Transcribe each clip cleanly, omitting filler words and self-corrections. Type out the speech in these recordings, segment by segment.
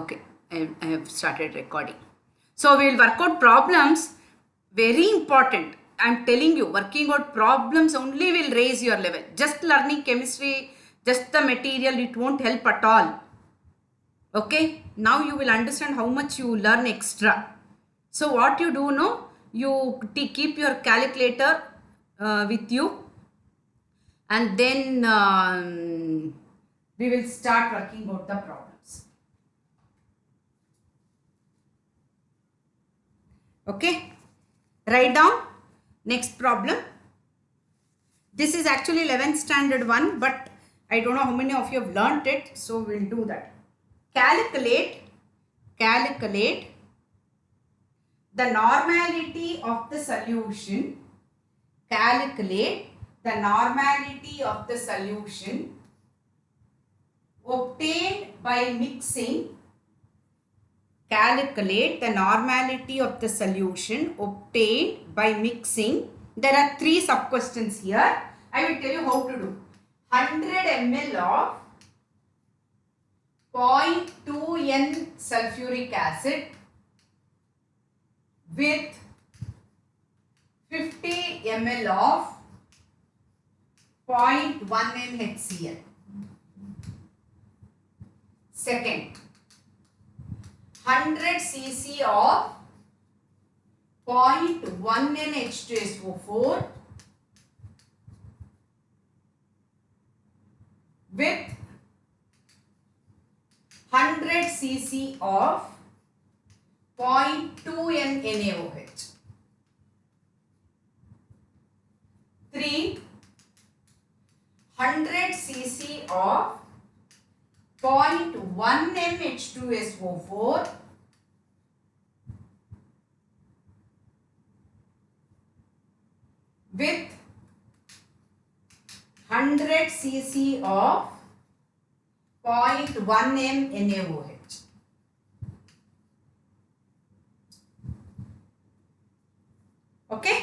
Okay, I have started recording. So we will work out problems. Very important. I'm telling you, working out problems only will raise your level. Just learning chemistry, just the material, it won't help at all. Okay, now you will understand how much you learn extra. So what you do now, you keep your calculator with you, and then we will start working out the problems. Okay, write down next problem. This is actually 11th standard one, but I don't know how many of you have learnt it, so we'll do that. Calculate the normality of the solution. Calculate the normality of the solution obtained by mixing. Calculate the normality of the solution obtained by mixing. There are 3 sub questions here. I will tell you how to do. 100 ml of 0.2 N sulfuric acid with 50 ml of 0.1 N HCl. Second, 100 cc of 0.1 N H2SO4 with 100 cc of 0.2 N NaOH. 3, 100 cc of 0.1 M H2SO4 with 100 cc of 0.1 M NaOH. Okay?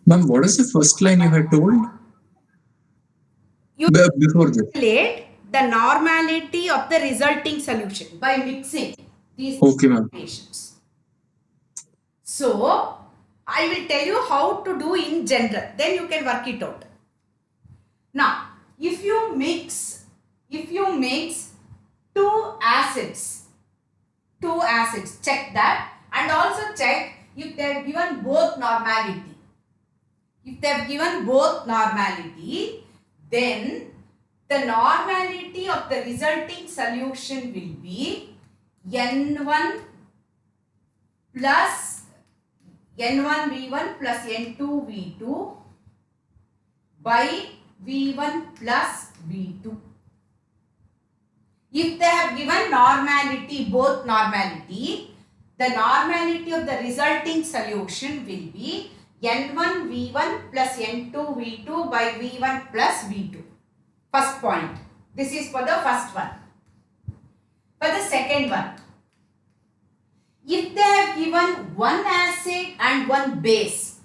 Ma'am, what is the first line you had told? You Before this. calculate the normality of the resulting solution by mixing these Okay, ma'am. equations. So, I will tell you how to do in general. Then you can work it out. Now, if you mix two acids, check that, and also check if they have given both normality. If they have given both normality, then the normality of the resulting solution will be N1 plus N1V1 plus N2V2 by V1 plus V2. If they have given normality, both normality, the normality of the resulting solution will be N1V1 plus N2V2 by V1 plus V2. First point. This is for the first one. For the second one, if they have given one acid and one base,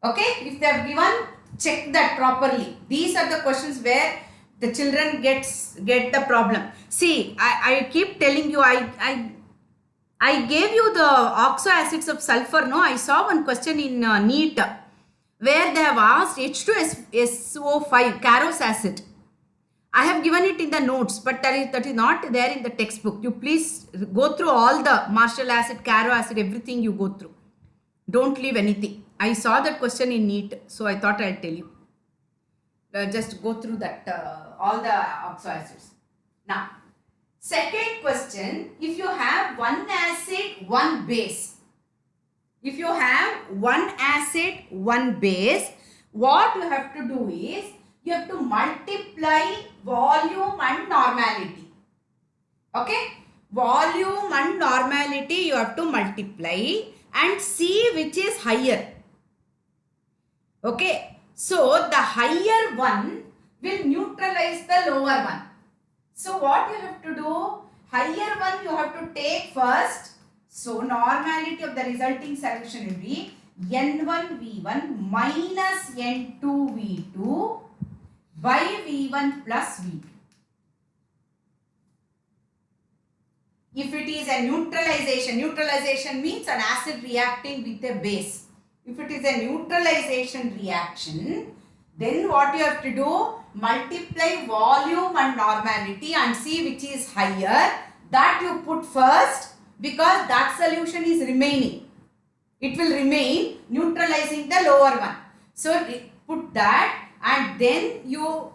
okay, if they have given, check that properly. These are the questions where the children get the problem. See, I keep telling you, I gave you the oxo acids of sulfur. No, I saw one question in NEET where they have asked H2SO5 Caros acid. I have given it in the notes, but that is not there in the textbook. You please go through all the Marshall acid, Caro acid, everything you go through. Don't leave anything. I saw that question in NEET, so I thought I'll tell you. Just go through that all the oxo acids. Now, second question, if you have one acid, one base. If you have one acid, one base, what you have to do is, you have to multiply volume and normality. Okay? Volume and normality you have to multiply and see which is higher. Okay? So, the higher one will neutralize the lower one. So, what you have to do? Higher one you have to take first. So, normality of the resulting solution will be N1V1 minus N2V2 by V1 plus V2. If it is a neutralization means an acid reacting with a base. If it is a neutralization reaction, then what you have to do? Multiply volume and normality and see which is higher. That you put first because that solution is remaining. It will remain neutralizing the lower one. So put that and then you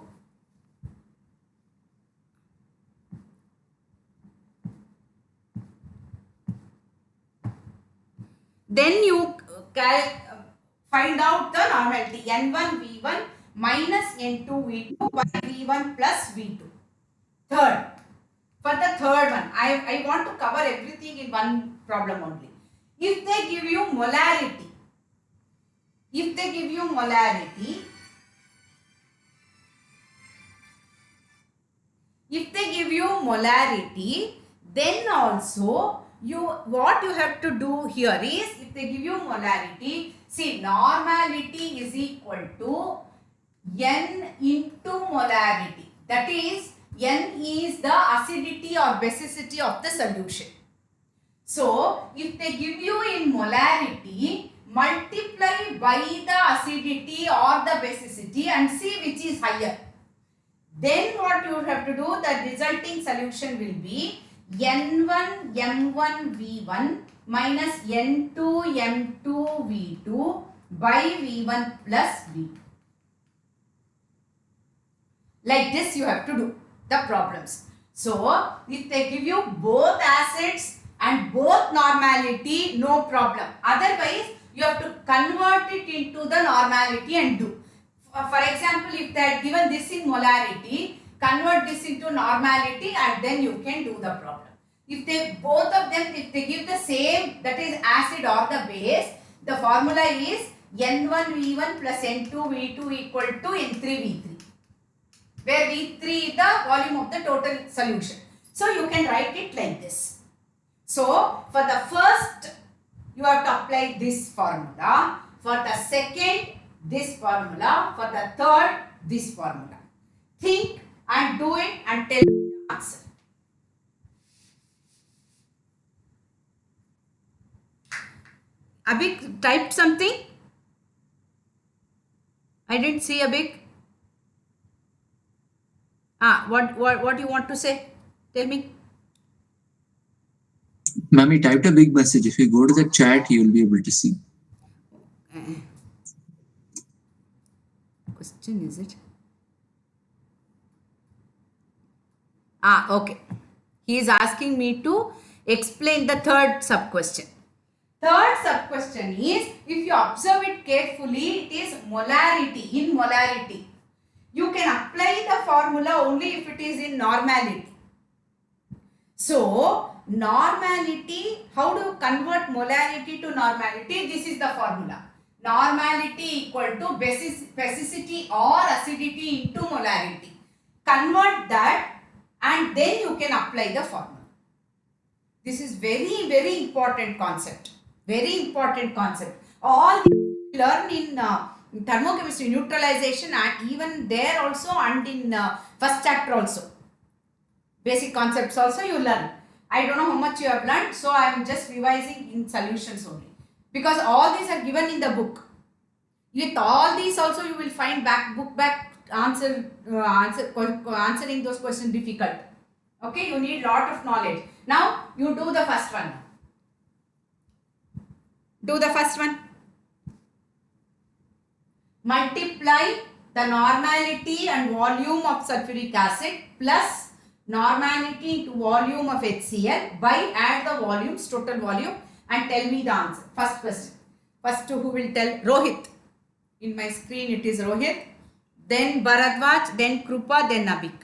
find out the normality N1 V1 minus N2 V2 by V1 plus V2. Third, for the third one, I want to cover everything in one problem only. If they give you molarity, if they give you molarity, then also what you have to do here is, if they give you molarity, see, normality is equal to N into molarity. That is, N is the acidity or basicity of the solution. So, if they give you in molarity, multiply by the acidity or the basicity and see which is higher. Then what you have to do, the resulting solution will be N1 M1 V1 minus N2 M2 V2 by V1 plus V2. Like this you have to do the problems. So, if they give you both acids and both normality, no problem. Otherwise, you have to convert it into the normality and do. For example, if they had given this in molarity, convert this into normality and then you can do the problem. If they both of them, if they give the same, that is acid or the base, the formula is N1V1 plus N2V2 equal to N3V3. Where V3 is the volume of the total solution. So, you can write it like this. So, for the first, you have to apply this formula. For the second, this formula. For the third, this formula. Think and do it and tell me the answer. Abhik typed something? I didn't see Abhik. What you want to say? Tell me. Ma'am, he typed a big message. If you go to the chat, you will be able to see. Question is it? Okay. He is asking me to explain the third sub question. Third sub question is, if you observe it carefully, it is molarity, in molarity. You can apply the formula only if it is in normality. So, normality, how do you convert molarity to normality? This is the formula. Normality equal to basicity or acidity into molarity. Convert that and then you can apply the formula. This is very, very important concept. Very important concept. All these you learn in thermochemistry, neutralization, and even there also, and in first chapter also. Basic concepts also you learn. I don't know how much you have learned, so I am just revising in solutions only. Because all these are given in the book. With all these also you will find answering those questions difficult. Okay, you need lot of knowledge. Now you do the first one. Do the first one. Multiply the normality and volume of sulfuric acid plus normality into volume of HCl by add the volumes, total volume, and tell me the answer. First question. First who will tell? Rohit. In my screen it is Rohit. Then Bharadwaj, then Krupa, then Abhik.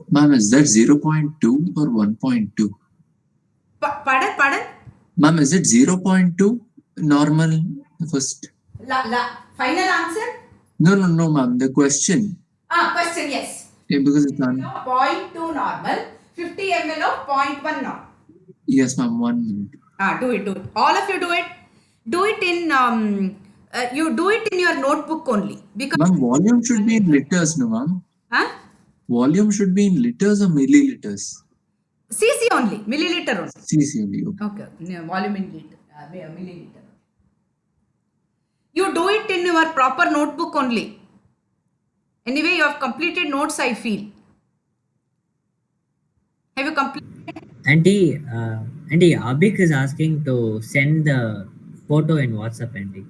Ma'am, is that 0.2 or 1.2? Pardon? Ma'am, is it 0.2 normal first? Final answer? No, ma'am. The question. Question, yes. Yeah, because it's 0.2 normal, 50 ml of 0.1 normal. Yes, ma'am. 1 minute. Do it. All of you do it. Do it in you do it in your notebook only. Because ma'am, volume should be in liters, no, ma'am? Huh? Volume should be in liters or milliliters? cc only, milliliter only. CC only. Okay. Okay, no, volume in liter, milliliter. You do it in your proper notebook only. Anyway, you have completed notes, I feel. Have you completed? Auntie, Abik is asking to send the photo in WhatsApp, auntie.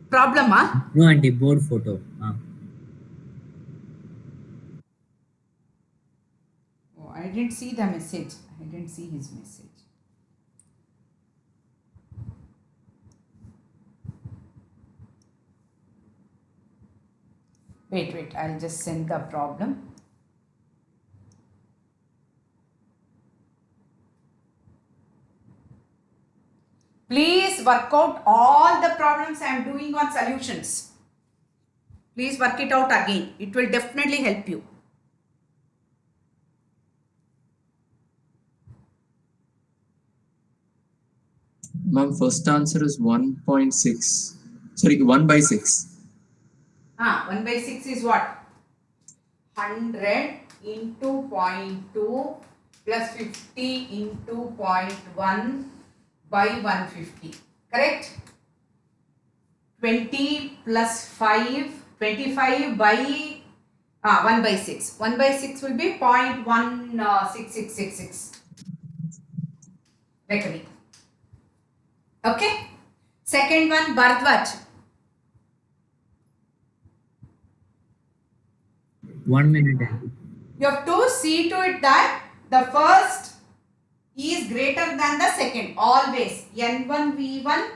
Problem, huh? No, auntie, board photo. Oh, I didn't see the message. I didn't see his message. Wait, I'll just send the problem. Please work out all the problems I am doing on solutions. Please work it out again. It will definitely help you. Ma'am, first answer is 1.6. Sorry, 1 by 6. 1 by 6 is what? 100 into 0.2 plus 50 into 0.1 by 150. Correct? 20 plus 5, 25 by 1 by 6. 1 by 6 will be 0.16666. Reckoning. Okay? Second one, Bharadwaj. 1 minute, auntie. You have to see to it that the first is greater than the second. Always. N1 V1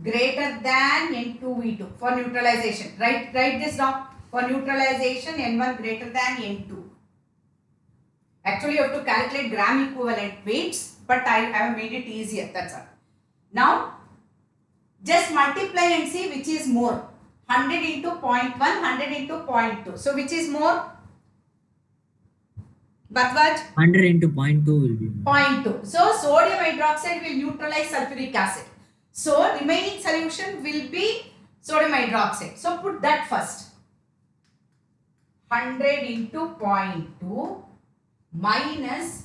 greater than N2 V2 for neutralization. Write this down. For neutralization, N1 greater than N2. Actually, you have to calculate gram equivalent weights, but I have made it easier. That's all. Now, just multiply and see which is more. 100 into 0.1, 100 into 0.2. So, which is more? Bharadwaj? 100 into 0.2 will be more. 0.2. So, sodium hydroxide will neutralize sulfuric acid. So, remaining solution will be sodium hydroxide. So, put that first. 100 into 0.2 minus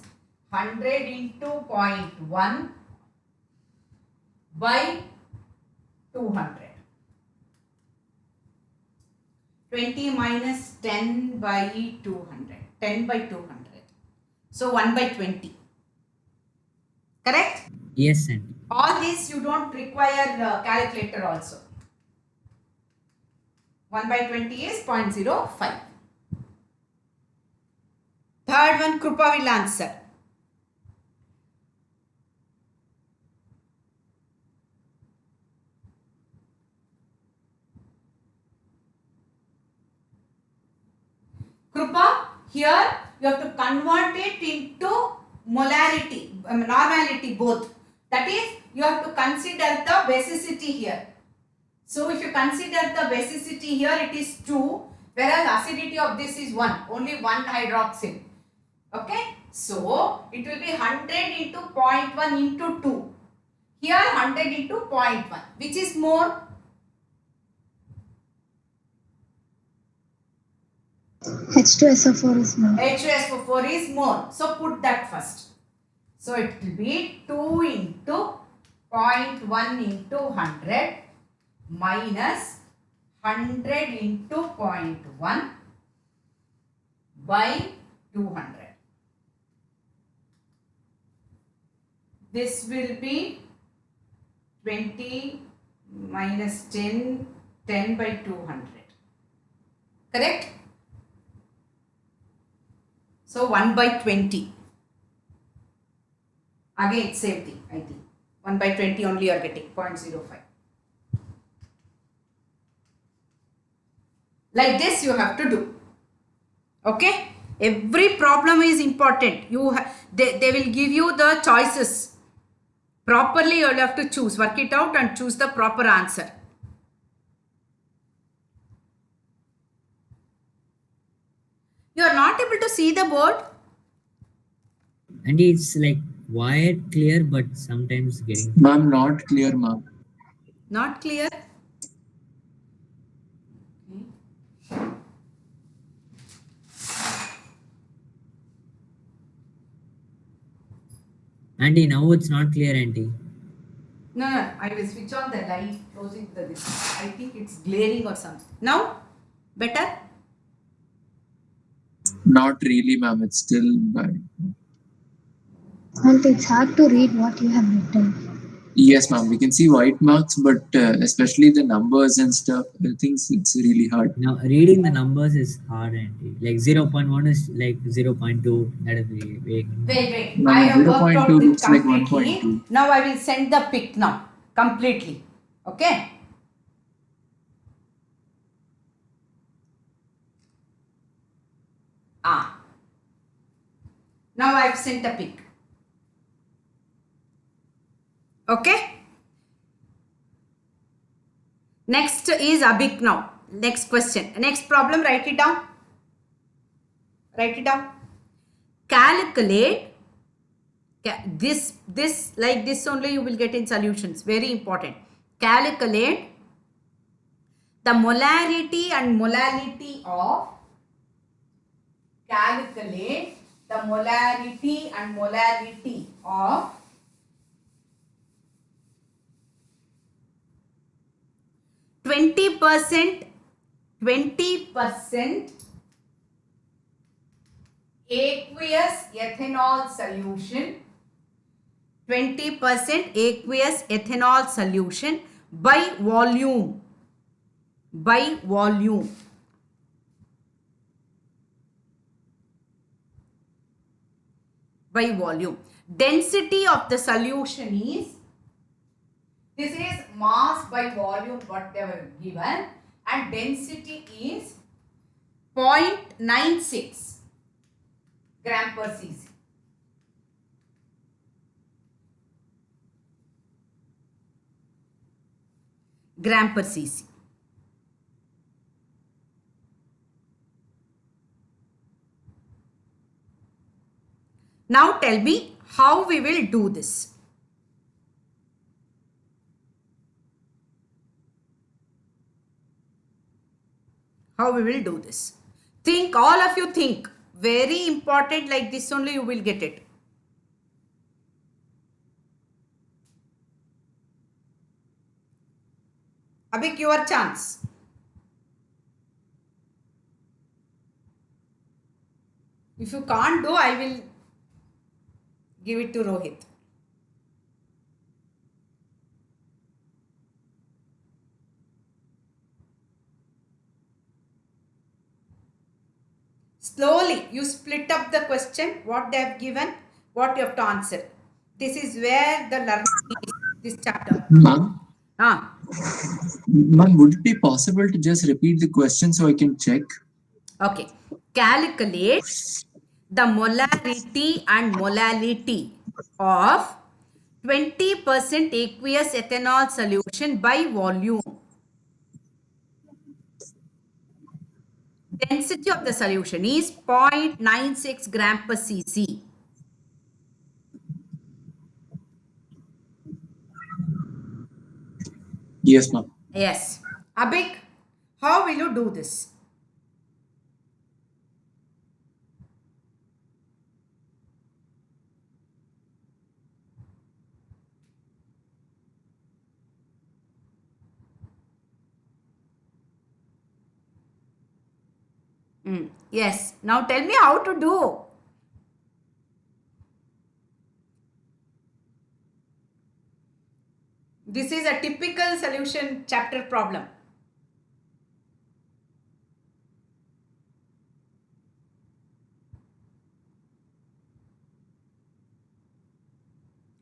100 into 0.1 by 200. 20 minus 10 by 200. 10 by 200. So 1 by 20. Correct? Yes, auntie. All these you don't require calculator also. 1 by 20 is 0.05. Third one, Krupa will answer. Krupa, here you have to convert it into molarity, normality both. That is, you have to consider the basicity here. So, if you consider the basicity here, it is 2, whereas acidity of this is 1, only 1 hydroxyl. Okay. So, it will be 100 into 0.1 into 2. Here 100 into 0.1. Which is more? H2SO4 is more. H2SO4 is more. So, put that first. So, it will be 2 into 0.1 into 100 minus 100 into 0.1 by 200. This will be 20 minus 10, 10 by 200. Correct? So 1 by 20. Again, same thing, I think. 1 by 20 only you are getting 0.05. Like this you have to do. Okay? Every problem is important. They will give you the choices. Properly you will have to choose. Work it out and choose the proper answer. You are not able to see the board? Auntie, it's like wired clear, but sometimes getting. Ma'am, not clear, ma'am. Not clear? Auntie, now it's not clear, Auntie. No, no, I will switch on the light, closing the this. I think it's glaring or something. Now, better? Not really, ma'am. It's still bad. And it's hard to read what you have written. Yes, ma'am. We can see white marks, but especially the numbers and stuff, I think it's really hard. Now, reading the numbers is hard, Auntie. Like 0.1 is like 0.2. That is very. Wait. I Ma'am, have worked 0.2 out it looks like completely. 1.2. Now I will send the pic now. Completely. Okay? Now I have sent a pic. Okay? Next is Abhik now. Next question. Next problem, write it down. Write it down. Calculate. This like this only you will get in solutions. Very important. Calculate the molarity and molality of. Calculate the molarity and molality of 20% aqueous ethanol solution, 20% aqueous ethanol solution by volume. By volume. By volume. Density of the solution is, this is mass by volume whatever given, and density is 0.96 gram per cc. Gram per cc. Now tell me how we will do this. How we will do this. Think, all of you think. Very important, like this only you will get it. Abhik, your chance. If you can't do, I will give it to Rohit. Slowly, you split up the question, what they have given, what you have to answer. This is where the learning is, this chapter. Ma'am, Ah, ma'am, would it be possible to just repeat the question so I can check? okay. Calculate the molarity and molality of 20% aqueous ethanol solution by volume. Density of the solution is 0.96 gram per cc. Yes, ma'am. Yes. Abhik, how will you do this? Yes. Now tell me how to do. This is a typical solution chapter problem.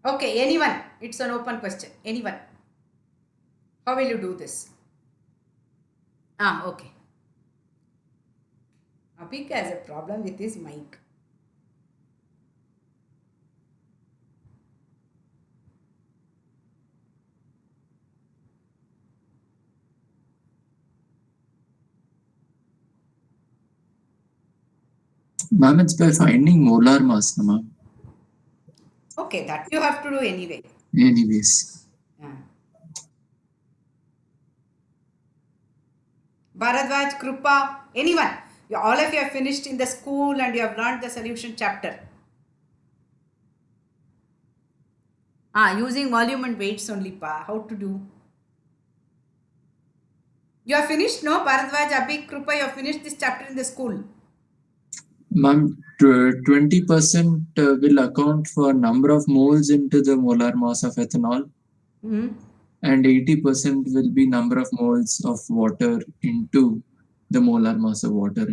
Okay, anyone? It's an open question. Anyone? How will you do this? Okay. Abhik has a problem with his mic. Ma'am, it's by finding molar mass, ma'am. Okay, that you have to do anyway. Anyways. Bharadwaj, Krupa, anyone. All of you have finished in the school and you have learned the solution chapter. Using volume and weights only, pa. How to do? You are finished, no? Bharadwaj, Abhi, Krupa, you have finished this chapter in the school. Ma'am, 20% will account for number of moles into the molar mass of ethanol, and 80% will be number of moles of water into the molar mass of water.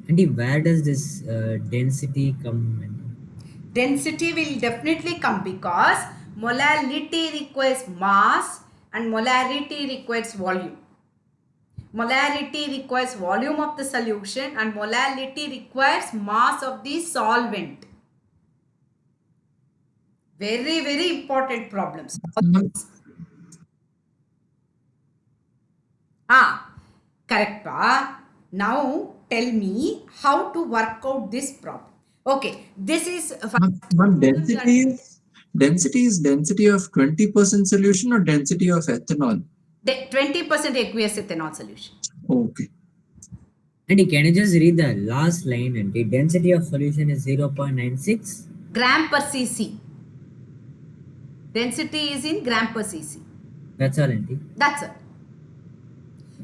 Auntie, where does this density come? Auntie? Density will definitely come because molality requires mass and molarity requires volume. Molarity requires volume of the solution and molality requires mass of the solvent. Very, very important problems. Correct, pa. Now tell me how to work out this problem. Okay, this is Ma'am, density is density of 20% solution or density of ethanol? 20% aqueous ethanol solution. Okay. Auntie, can you just read the last line? Auntie, density of solution is 0.96 gram per cc. Density is in gram per cc. That's all, Auntie. That's it.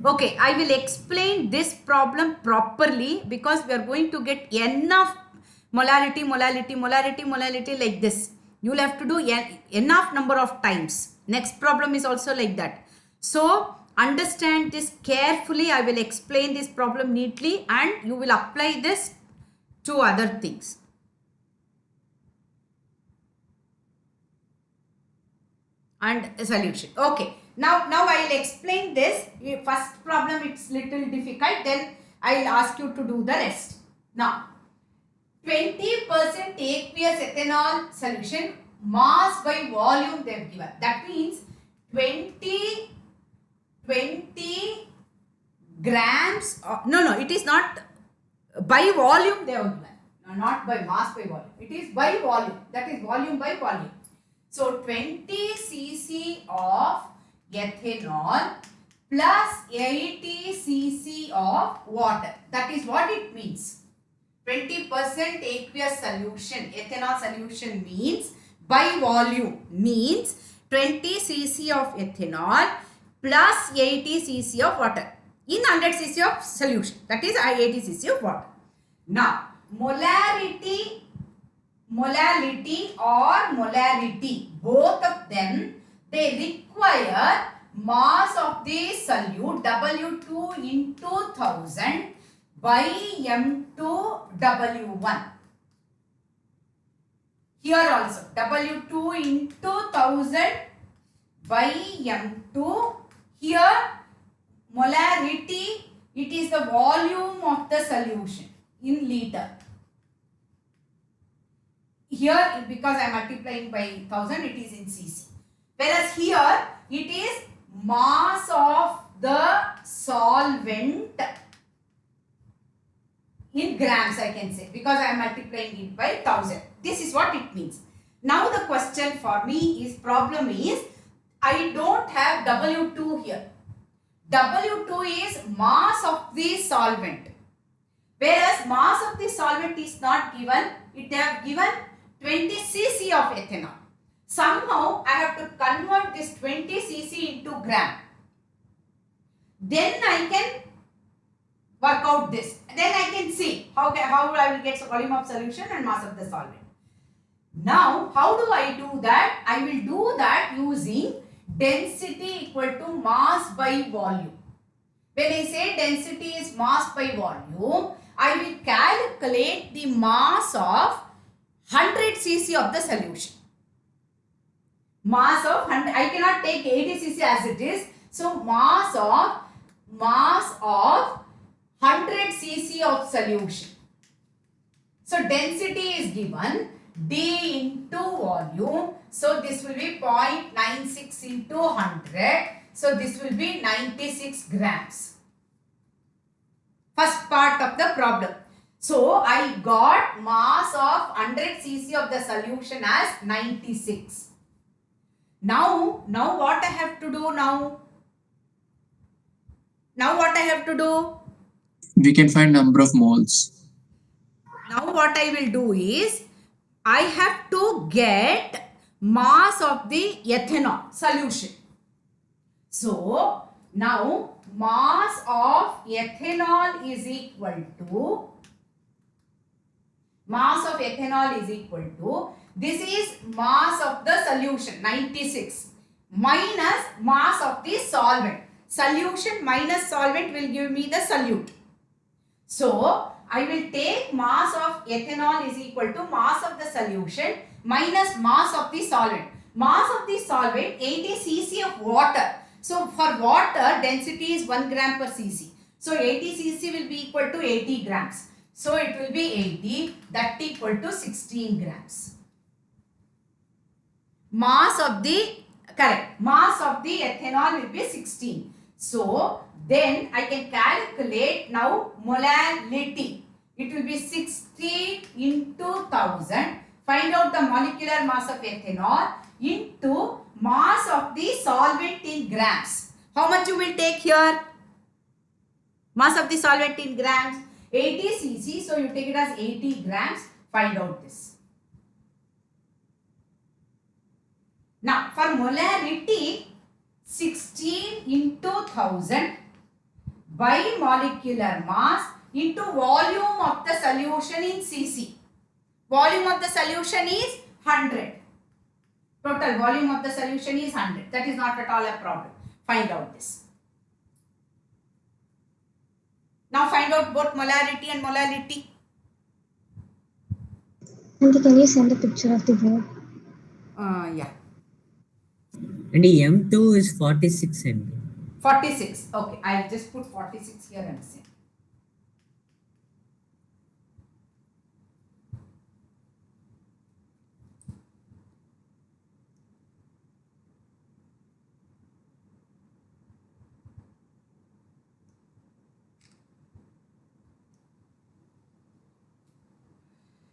Okay, I will explain this problem properly because we are going to get enough molarity like this. You will have to do enough number of times. Next problem is also like that. So, understand this carefully. I will explain this problem neatly and you will apply this to other things. And a solution. Okay. Now I will explain this. First problem, it's little difficult. Then I will ask you to do the rest. Now, 20% aqueous ethanol solution, mass by volume they have given. That means 20 grams. No, it is not by volume they have given. No, not by mass by volume. It is by volume. That is volume by volume. So 20 cc of ethanol plus 80 cc of water. That is what it means. 20% aqueous solution, ethanol solution means by volume means 20 cc of ethanol plus 80 cc of water in 100 cc of solution. That is 80 cc of water. Now, molarity or molarity, both of them, they require mass of the solute W2 into 1000 by M2 W1. Here also W2 into 1000 by M2. Here molarity, it is the volume of the solution in liter. Here, because I am multiplying by 1000, it is in cc. Whereas here, it is mass of the solvent in grams, I can say, because I am multiplying it by 1000. This is what it means. Now the question for me is, problem is, I don't have W2 here. W2 is mass of the solvent. Whereas mass of the solvent is not given, it have given 20 cc of ethanol. Somehow I have to convert this 20 cc into gram. Then I can work out this. Then I can see how I will get volume of solution and mass of the solvent. Now, how do I do that? I will do that using density equal to mass by volume. When I say density is mass by volume, I will calculate the mass of 100 cc of the solution. Mass of 100, I cannot take 80 cc as it is. So, mass of 100 cc of solution. So, density is given D into volume. So, this will be 0.96 into 100. So, this will be 96 grams. First part of the problem. So, I got mass of 100 cc of the solution as 96. Now what I have to do now? Now what I have to do? We can find number of moles. Now what I will do is, I have to get mass of the ethanol solution. So now mass of ethanol is equal to this is mass of the solution 96 minus mass of the solvent. Solution minus solvent will give me the solute. So I will take mass of ethanol is equal to mass of the solution minus mass of the solvent. Mass of the solvent 80 cc of water. So for water density is 1 gram per cc. So 80 cc will be equal to 80 grams. So it will be 80, that equal to 16 grams. Mass of the ethanol will be 16. So then I can calculate now molality. It will be 60 into 1000. Find out the molecular mass of ethanol into mass of the solvent in grams. How much you will take here? Mass of the solvent in grams 80 cc. So you take it as 80 grams. Find out this. Now for molarity 16 into 1000 by molecular mass into volume of the solution in cc. Volume of the solution is 100. Total volume of the solution is 100. That is not at all a problem. Find out this. Now find out both molarity and molality. Auntie, can you send a picture of the board? Yeah. And the M2 is 46 MB. 46. Okay, I'll just put 46 here and see.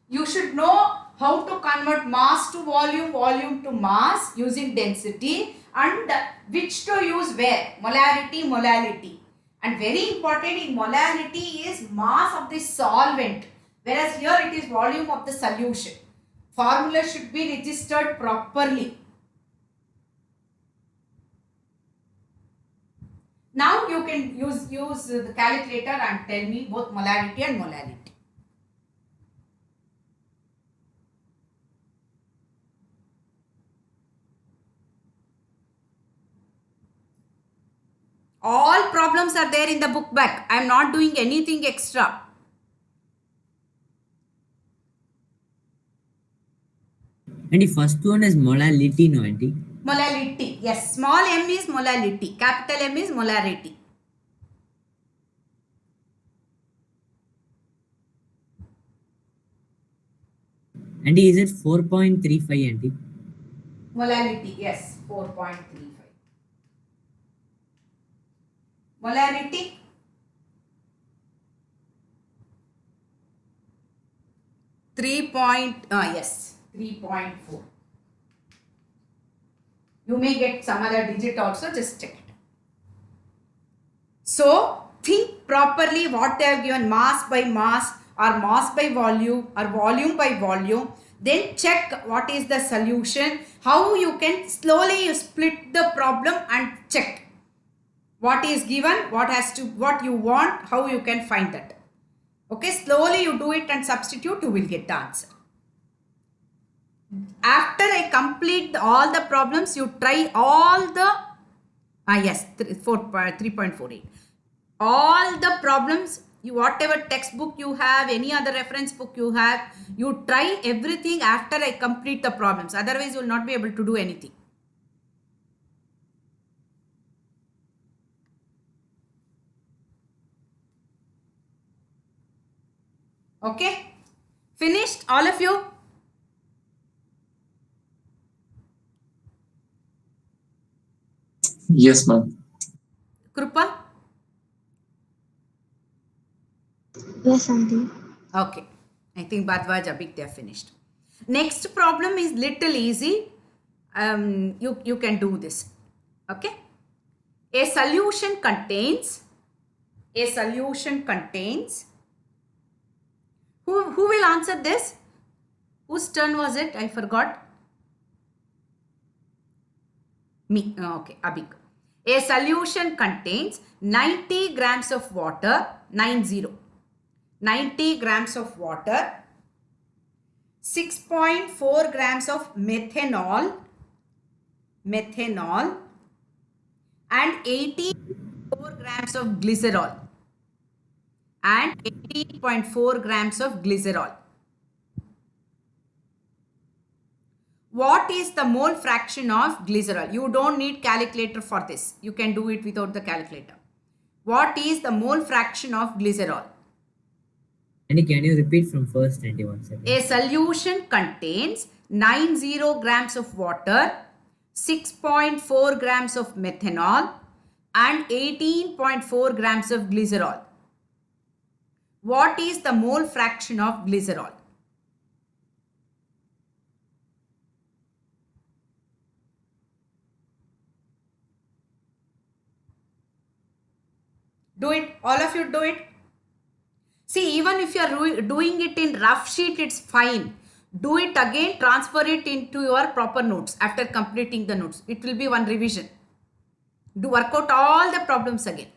You should know how to convert mass to volume, volume to mass using density, and which to use where. Molarity, molality. And very important in molarity is mass of the solvent, whereas here it is volume of the solution. Formula should be registered properly. Now you can use the calculator and tell me both molarity and molality. All problems are there in the book back. I am not doing anything extra. And the first one is molality, no, auntie? Molality. Yes. Small m is molality. Capital M is molarity. And is it 4.35, auntie? Molality. Yes. 4.35. Molarity. Yes, 3.4. You may get some other digit also, just check it. So, think properly what they have given, mass by mass or mass by volume or volume by volume. Then check what is the solution. How you can slowly you split the problem and check what is given, what you want, how you can find that. Okay, slowly you do it and substitute, you will get the answer. After I complete all the problems, you try all the, 3.48. All the problems, whatever textbook you have, any other reference book you have, you try everything after I complete the problems. Otherwise, you will not be able to do anything. Okay? Finished, all of you? Yes, ma'am. Krupa? Yes, Auntie. Okay. I think Bhadwaj, Abhik, they are finished. Next problem is little easy. You can do this. Okay? A solution contains. Who will answer this? Whose turn was it? I forgot. Me. Okay, Abhik. A solution contains 90 grams of water, 90 grams of water, 6.4 grams of methanol, and 84 grams of glycerol, and 18.4 grams of glycerol. What is the mole fraction of glycerol? You don't need calculator for this. You can do it without the calculator. What is the mole fraction of glycerol? And can you repeat from first 21 seconds? A solution contains 90 grams of water, 6.4 grams of methanol, and 18.4 grams of glycerol. What is the mole fraction of glycerol? Do it. All of you do it. See, even if you are doing it in rough sheet, it's fine. Do it again, transfer it into your proper notes after completing the notes. It will be one revision. Do work out all the problems again.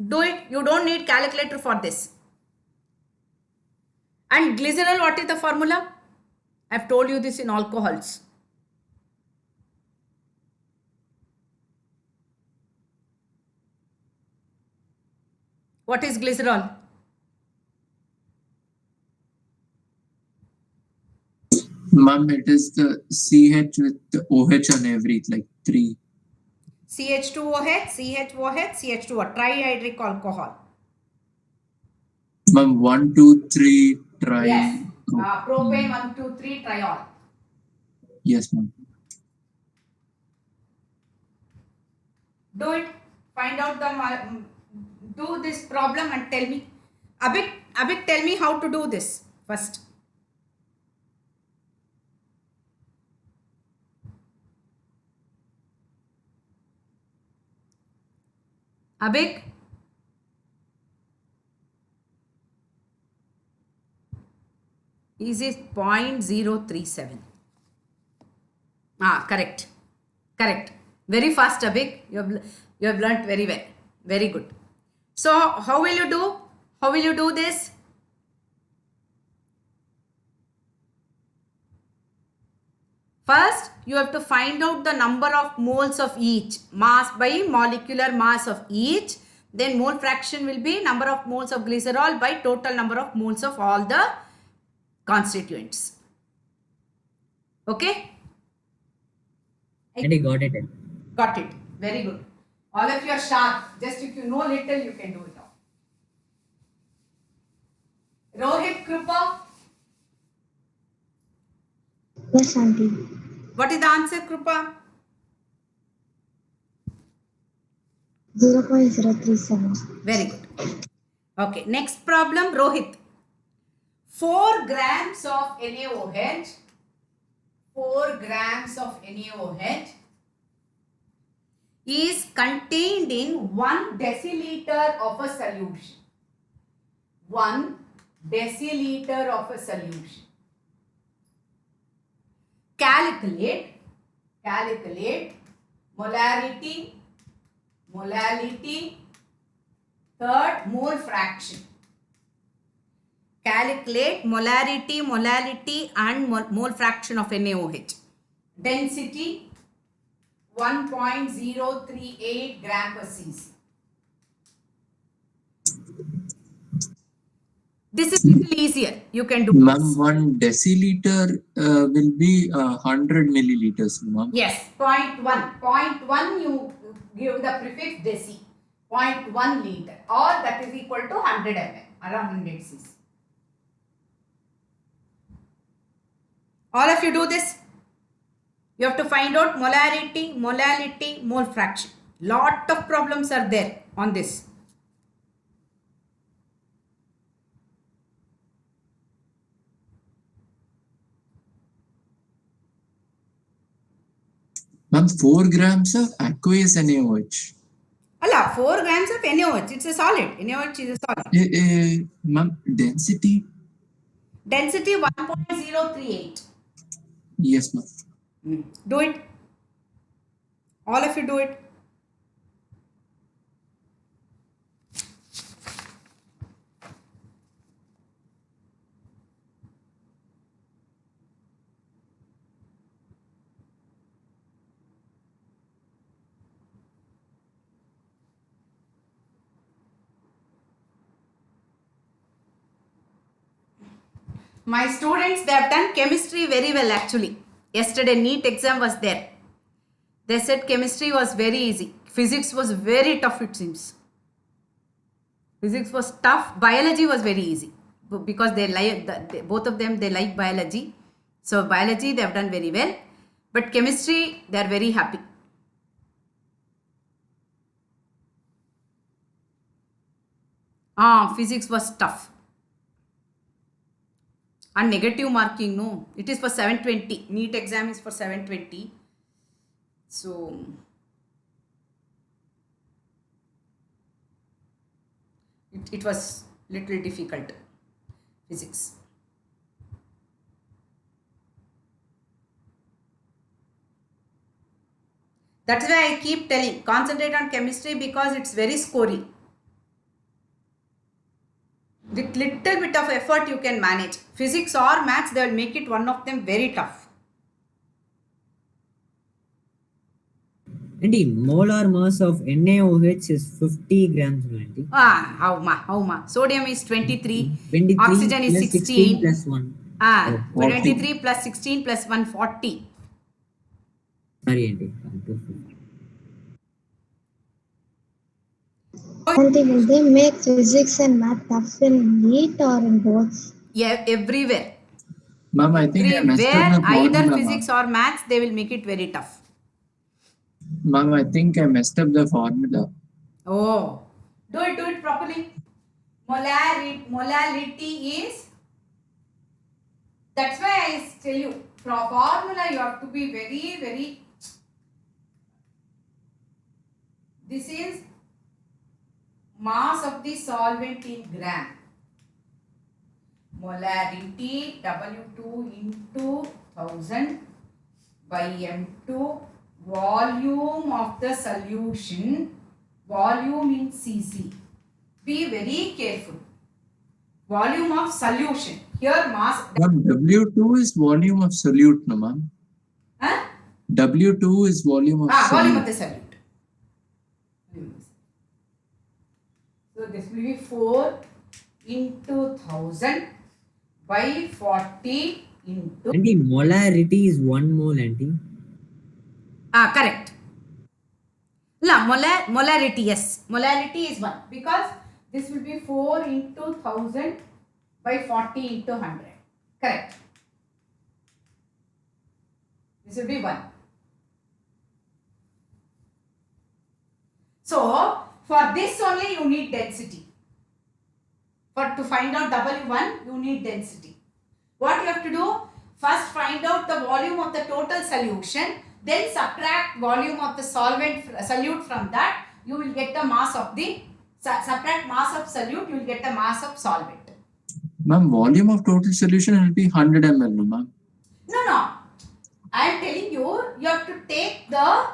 Do it. You don't need calculator for this. And glycerol, what is the formula? I've told you this in alcohols. What is glycerol? Ma'am, it is the CH with the OH on every, like 3. CH2OH, CHOH, CH2O, trihydric alcohol. Ma'am, 1, 2, 3, try. Yes. Propane 1, 2, 3, triol. Yes, ma'am. Do it. Find out the do this problem and tell me. Abhik, tell me how to do this first. Abhik. Is it 0.037? Correct. Very fast, Abhik. You have learnt very well. Very good. So how will you do? How will you do this? First, you have to find out the number of moles of each, mass by molecular mass of each. Then mole fraction will be number of moles of glycerol by total number of moles of all the constituents. Okay? And I got it. Got it. Very good. All of you are sharp. Just if you know little, you can do it all. Rohit, Krupa. Yes, auntie. What is the answer, Krupa? 0.037. Very good. Okay, next problem, Rohit. 4 grams of NaOH, 4 grams of NaOH is contained in 1 deciliter of a solution. 1 deciliter of a solution. Calculate molarity, third mole fraction. Calculate molarity and mole fraction of NaOH. Density 1.038 gram per cc. This is little easier. You can do Ma'am, this. 1 deciliter will be 100 milliliters, ma'am. Yes, 0.1. 0.1 you give the prefix deci. 0.1 liter or that is equal to 100 ml, around 100 cc. All of you do this. You have to find out molarity, mole fraction. Lot of problems are there on this. Ma'am, 4 grams of aqueous NaOH. Allah, Yeah, 4 grams of NaOH. It's a solid. NaOH is a solid. Ma'am, density? Density 1.038. Yes, ma'am. Do it. All of you do it. My students, they have done chemistry very well actually. Yesterday NEET exam was there. They said chemistry was very easy. Physics was very tough, it seems. Physics was tough. Biology was very easy because they like both of them. They like biology, so biology they have done very well. But chemistry, they are very happy. Physics was tough. And negative marking, no, it is for 720. NEET exam is for 720. So it was little difficult, physics. That's why I keep telling, concentrate on chemistry because it's very scory. With little bit of effort you can manage. Physics or maths, they will make it one of them very tough. Auntie, molar mass of NaOH is 50 grams, auntie. How ma? Sodium is 23. 23 Oxygen is plus 16. plus 1. Ah, Oh, 23 plus 16 plus 1, 40. Sorry, auntie. Auntie, will they make physics and math tough in NEET or in both? Yeah, everywhere. Ma'am, I think I messed up Everywhere, the either formula, physics ma'am. or maths, they will make it very tough. Ma'am, I think I messed up the formula. Oh, do it properly. Molality is, that's why I tell you, formula you have to be very, this is mass of the solvent in gram. Molarity W2 into 1000 by M2, volume of the solution, volume in cc. Be very careful. Volume of solution. Here mass. Ma'am, W2 is volume of solute, no ma'am? Huh? W2 is volume of Volume of solute. the solute. So this will be 4 into 1000 by 40 into. Auntie, molarity is 1 mole, auntie. Correct. No, molarity, yes. Molarity is 1 because this will be 4 into 1000 by 40 into 100. Correct. This will be 1. So, for this only you need density. To find out W1, you need density. What you have to do? First find out the volume of the total solution, then subtract volume of the solute from that. You will get the mass of the, subtract mass of solute, you will get the mass of solvent. Ma'am, volume of total solution will be 100 ml, no ma'am? No. I am telling you, you have to take the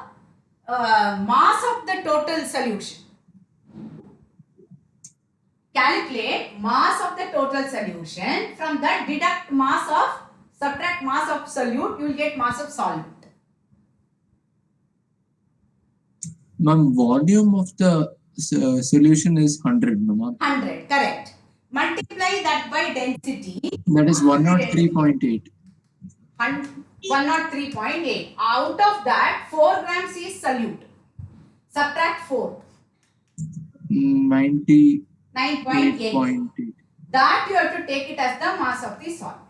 mass of the total solution. Calculate mass of the total solution. From that subtract mass of solute, you will get mass of solvent. Ma'am, volume of the solution is 100, no ma'am? 100, correct. Multiply that by density. That is 103.8. 103.8. Out of that, 4 grams is solute. Subtract 4. 98.8. 9.8. That you have to take it as the mass of the solvent.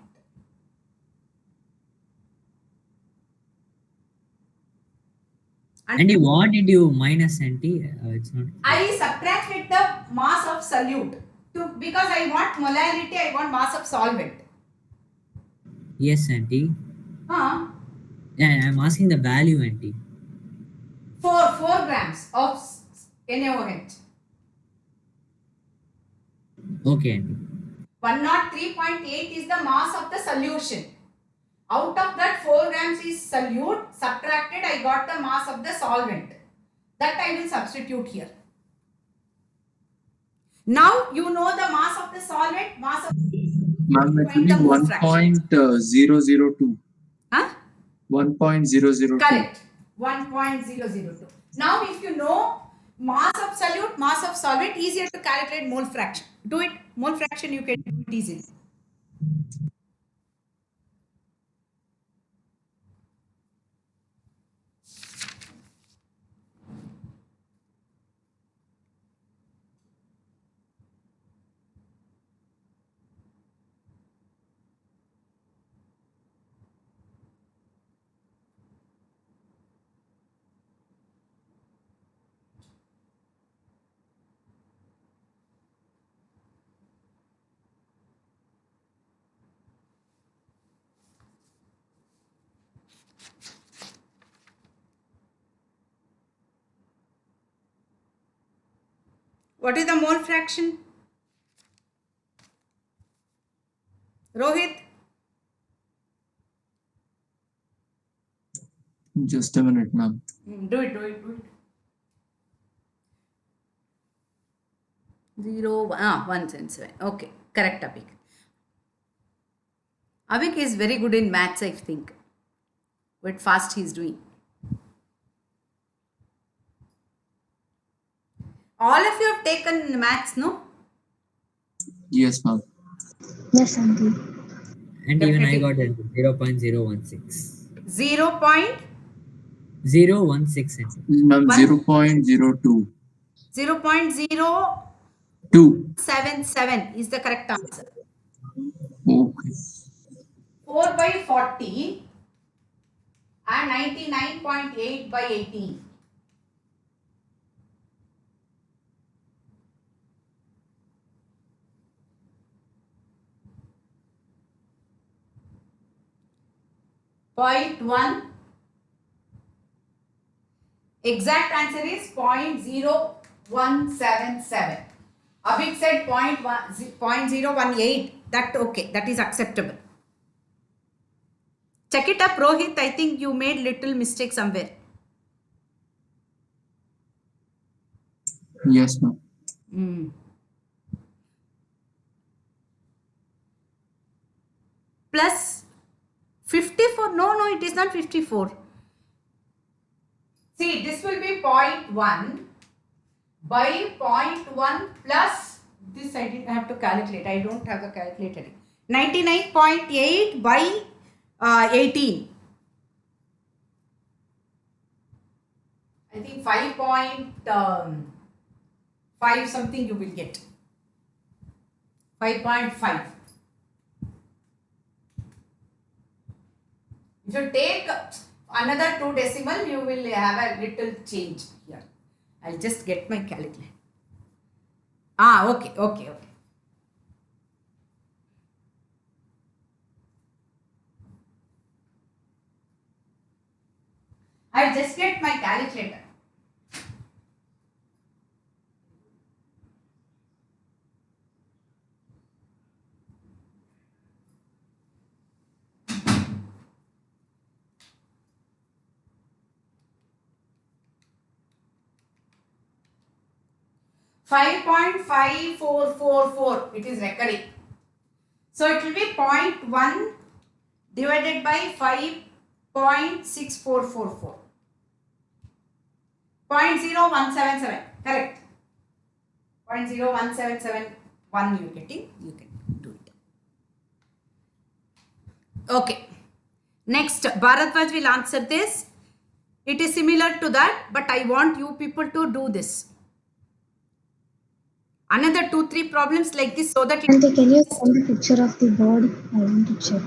Auntie, what did you minus, auntie? It's not. I subtracted the mass of solute because I want molarity, I want mass of solvent. Yes, auntie. Yeah, I'm asking the value, auntie. 4 grams of NaOH. Okay, aunty. 103.8 is the mass of the solution. Out of that 4 grams is solute, subtracted I got the mass of the solvent. That I will substitute here. Now you know the mass of the solvent, mass of Ma'am, it will find be the mole fraction. 1.002. Huh? 1.002. Correct. 1.002. Now if you know mass of solute, mass of solvent, easier to calculate mole fraction. Do it. Mole fraction you can do it easily. What is the mole fraction? Rohit? Just a minute, ma'am. Do it. 177. Okay, correct, Abhik. Abhik is very good in maths, I think. What fast he is doing. All of you have taken maths, no? Yes, ma'am. Yes, aunty. And even I Definitely. got it 0.016. 0. 0.16, aunty. Ma'am, One- 0.02. 2. 0.077 is the correct answer. Okay. 4 by 40 and 99.8 by 18. Point 1. Exact answer is 0.0177. Abhik said 0.018. That okay. That is acceptable. Check it up, Rohit. I think you made little mistake somewhere. Yes, ma'am. Plus 54. No, it is not 54. See, this will be 0.1 by 0.1 plus this I have to calculate. I don't have the calculator. 99.8 by 18. I think 5.5 something you will get. 5.5. If you take another 2 decimal, you will have a little change here. I'll just get my calculator. Okay. I'll just get my calculator. Five 5.5444 it is recurring. So it will be 0.1 divided by 5.6444. 0.0177. Correct. 0.01771 you getting. You can do it. Okay. Next, Bharatwaj will answer this. It is similar to that, but I want you people to do this. Another 2-3 problems like this so that it Aunty, can you send a picture of the board? I want to check.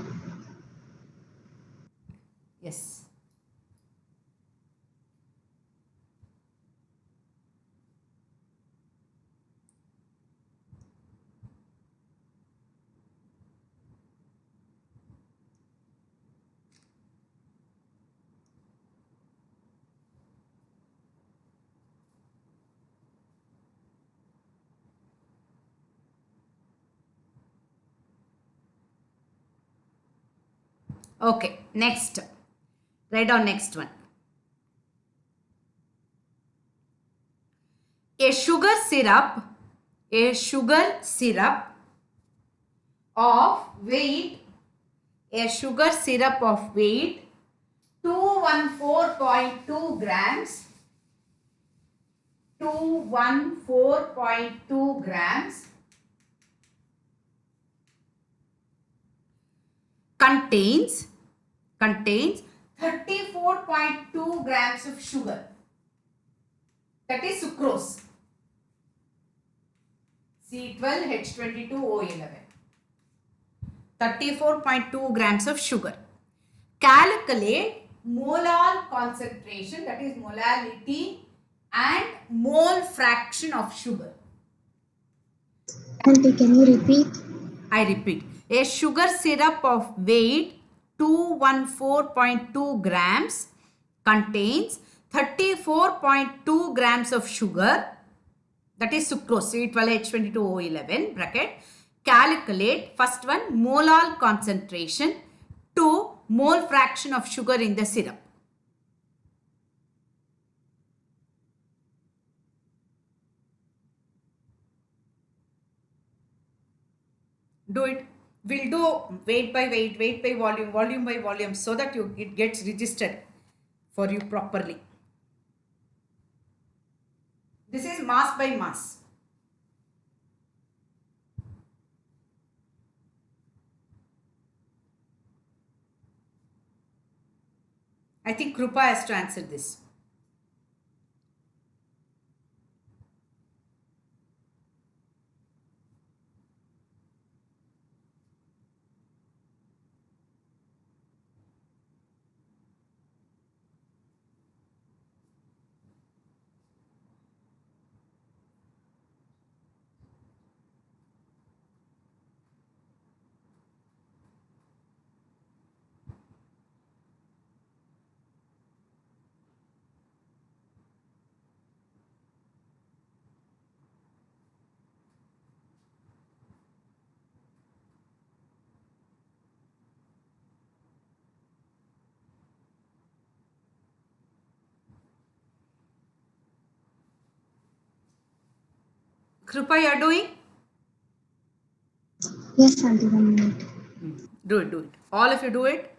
yes. Okay, next. Write down next one. A sugar syrup of weight, a sugar syrup of weight 214.2 grams, 214.2 grams contains 34.2 grams of sugar, that is sucrose, C12H22O11, 34.2 grams of sugar. Calculate molar concentration, that is molality, and mole fraction of sugar. Auntie, can you repeat? I repeat, a sugar syrup of weight 214.2 grams contains 34.2 grams of sugar, that is sucrose, C12H22O11 bracket. Calculate first one molar concentration, 2 mole fraction of sugar in the syrup. Do it. We'll do weight by weight, weight by volume, volume by volume, so that it gets registered for you properly. This is mass by mass. I think Krupa has to answer this. Krupa, you are doing? Yes, Auntie, 1 minute. Do it, do it. All of you do it.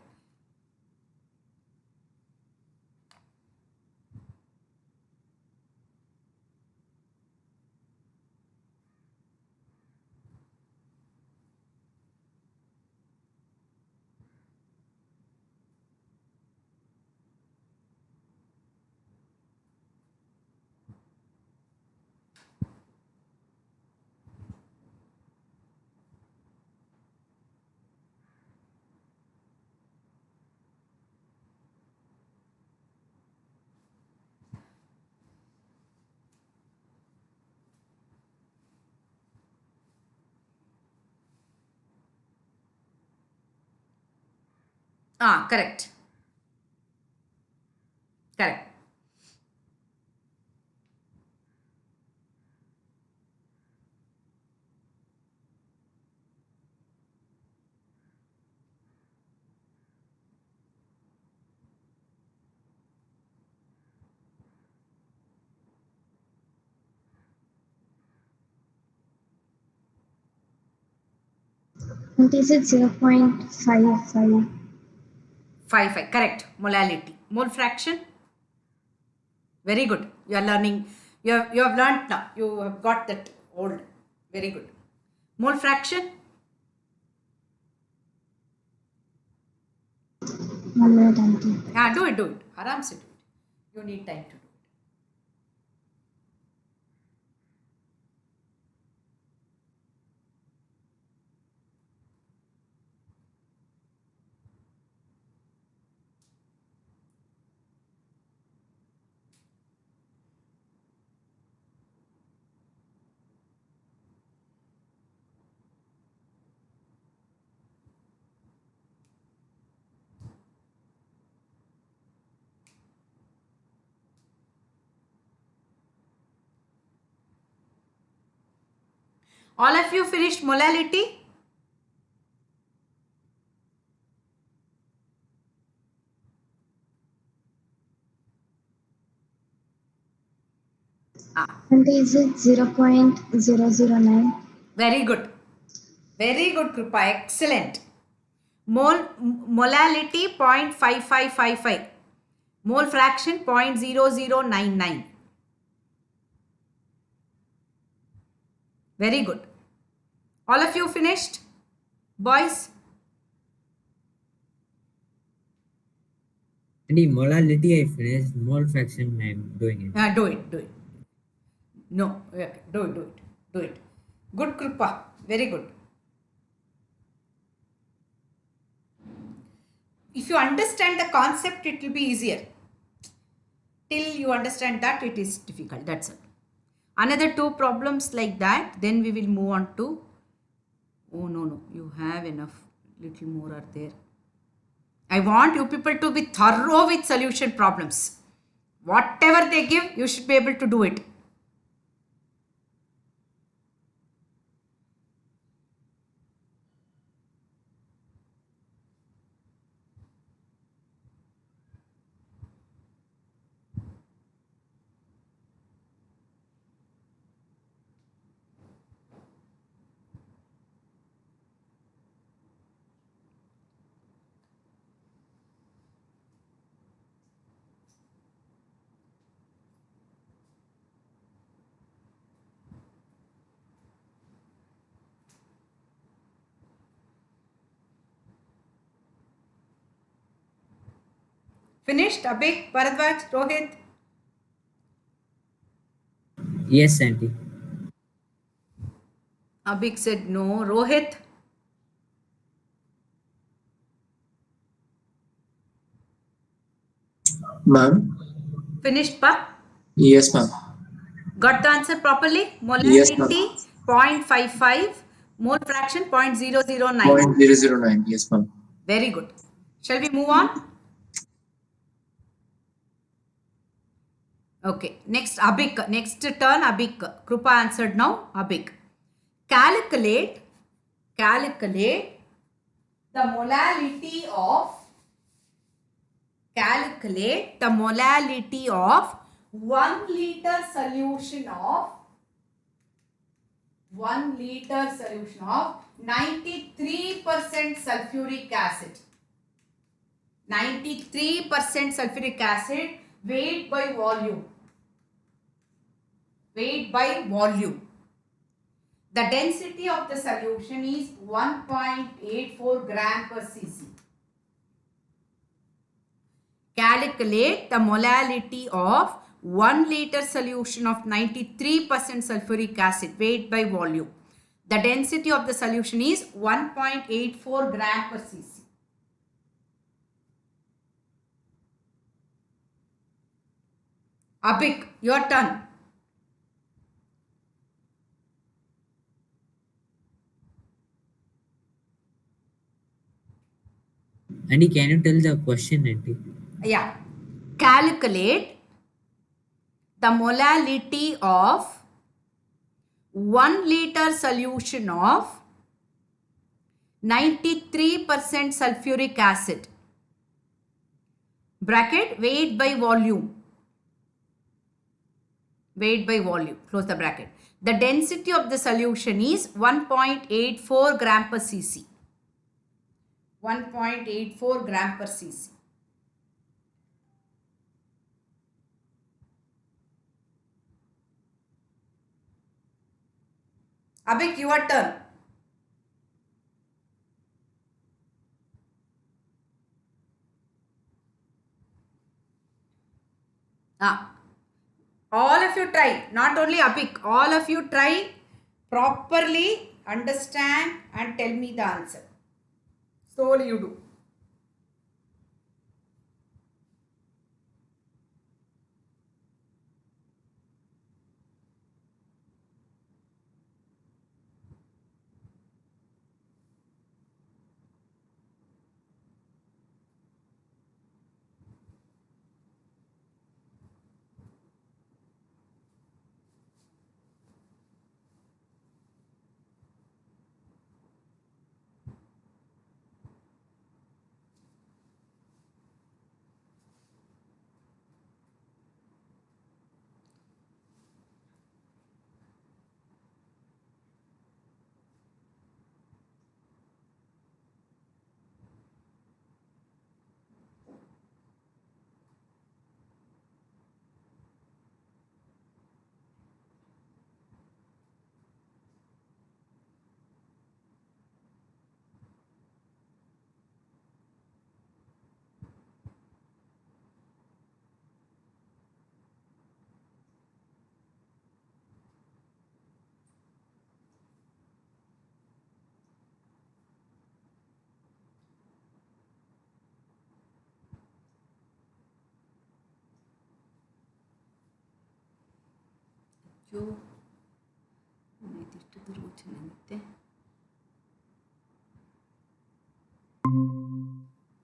Correct. Correct. Auntie, is it 0.55? 5. Correct. Molality. Mole fraction. Very good. You are learning. You have learned now. You have got that old. Very good. Mole fraction. 1 minute, Auntie. Do it, do it. Aram se do it. You need time to do it. All of you finished molality? And is it 0.009? Very good. Very good, Krupa. Excellent. Molality 0.5555. Mole fraction 0.0099. Very good. All of you finished? Boys? And the molality I finished, mole fraction I'm doing it. Do it, do it. No, okay, do it, do it, do it. Good, Krupa. Very good. If you understand the concept, it will be easier. Till you understand that, it is difficult. That's it. Another two problems like that, then we will move on to. Oh, no, you have enough. Little more are there. I want you people to be thorough with solution problems. Whatever they give, you should be able to do it. Finished? Abhik, Bharadwaj, Rohit? Yes, auntie. Abhik said no. Rohit? Ma'am? Finished, pa? Yes, ma'am. Got the answer properly? Yes, ma'am. Molality 0.55, mole fraction 0.009. 0.009. Yes, ma'am. Very good. Shall we move on? Okay. Next, Abhik. Next turn, Abhik. Krupa answered now. Abhik. Calculate the molality of 1 liter solution of 93% sulfuric acid. 93% sulfuric acid, weight by volume. Weight by volume. The density of the solution is 1.84 gram per cc. Calculate the molality of 1 liter solution of 93% sulfuric acid, weight by volume. The density of the solution is 1.84 gram per cc. Abhik, your turn. Auntie, can you tell the question, auntie? Yeah. Calculate the molality of 1 liter solution of 93% sulfuric acid. Bracket, weight by volume. Weight by volume. Close the bracket. The density of the solution is 1.84 gram per cc. 1.84 gram per cc. Abhik, your turn. All of you try, not only Abhik, all of you try properly, understand and tell me the answer. Slowly you do.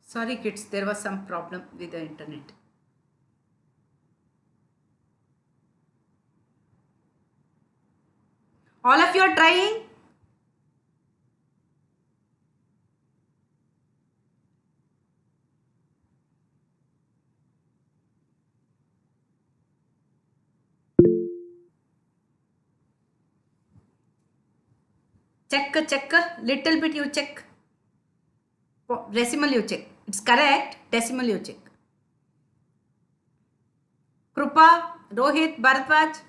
Sorry kids, there was some problem with the internet. All of you are trying? Check, little bit you check. Decimal you check. It's correct. Decimal you check. Krupa, Rohit, Bharatwaj.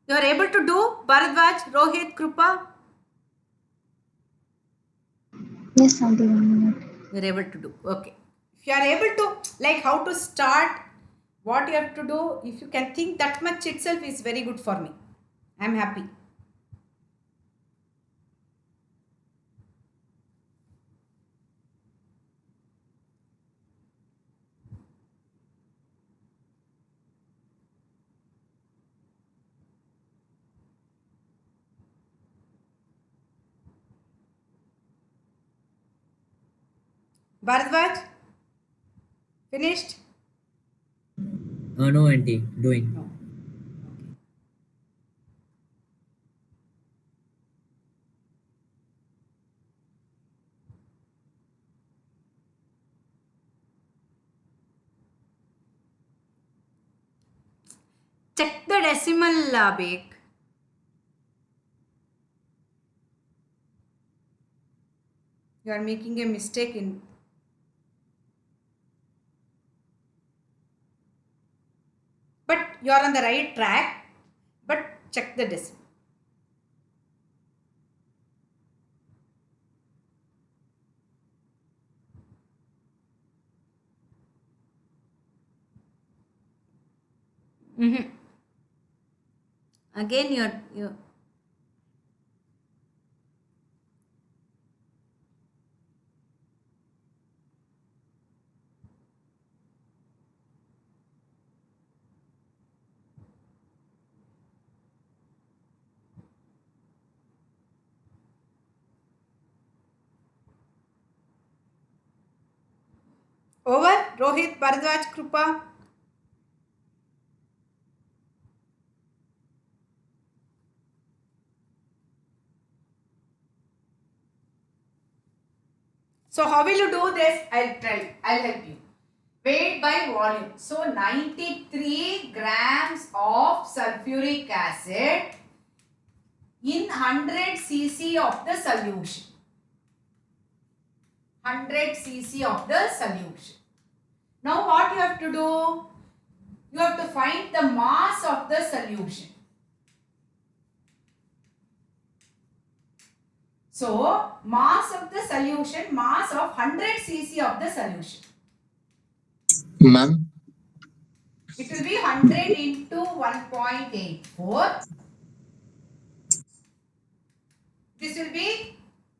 You are able to do Bharatwaj, Rohit, Krupa? Yes, Aunty, 1 minute. You are able to do. Okay. If you are able to, like how to start, what you have to do, if you can think that much itself is very good for me. I am happy. Bharatwaj? Finished? No, auntie. Doing. No. Okay. Check the decimal, Bake. You are making a mistake in. But you are on the right track. But check the decimal. Again, you're over. Rohit, Bharadwaj, Krupa. So how will you do this? I'll try. I'll help you. Weight by volume. So 93 grams of sulfuric acid in 100 cc of the solution. 100 cc of the solution. Now what you have to do? You have to find the mass of the solution. So mass of the solution, mass of 100 cc of the solution. Ma'am, It will be 100 into 1.84. This will be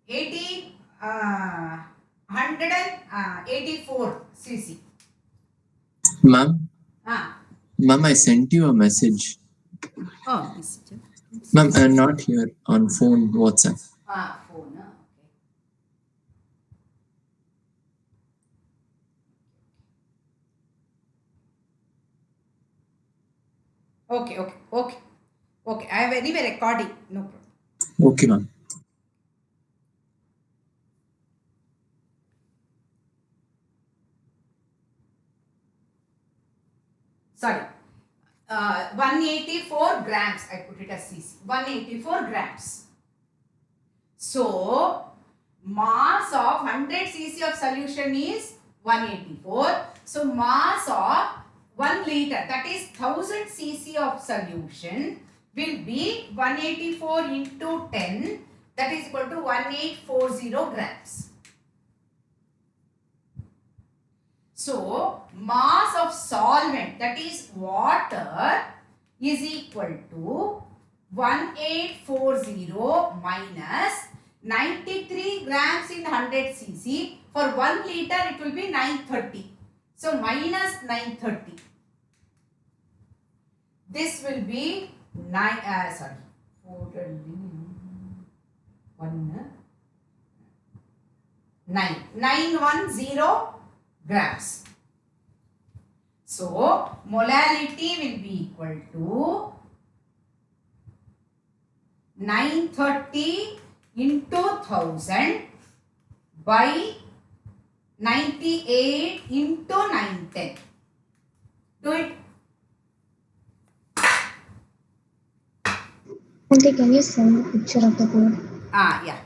184 cc. ma'am, Ah. ma'am, I sent you a message. Oh, message. Ma'am, not here, on phone, WhatsApp. Phone. Okay. Okay. I have anyway recording. No problem. Okay, ma'am. Sorry. 184 grams. I put it as cc. 184 grams. So, mass of 100 cc of solution is 184. So, mass of 1 liter, that is 1000 cc of solution will be 184 into 10, that is equal to 1840 grams. So, mass of solvent, that is water, is equal to 1840 minus 93 grams in 100 cc. For 1 liter it will be 930. So minus 930. This will be 9, 910 grams. So molality will be equal to 930 into 1000 by 98 into 910. Do it. Auntie, can you send a picture of the code? Yeah.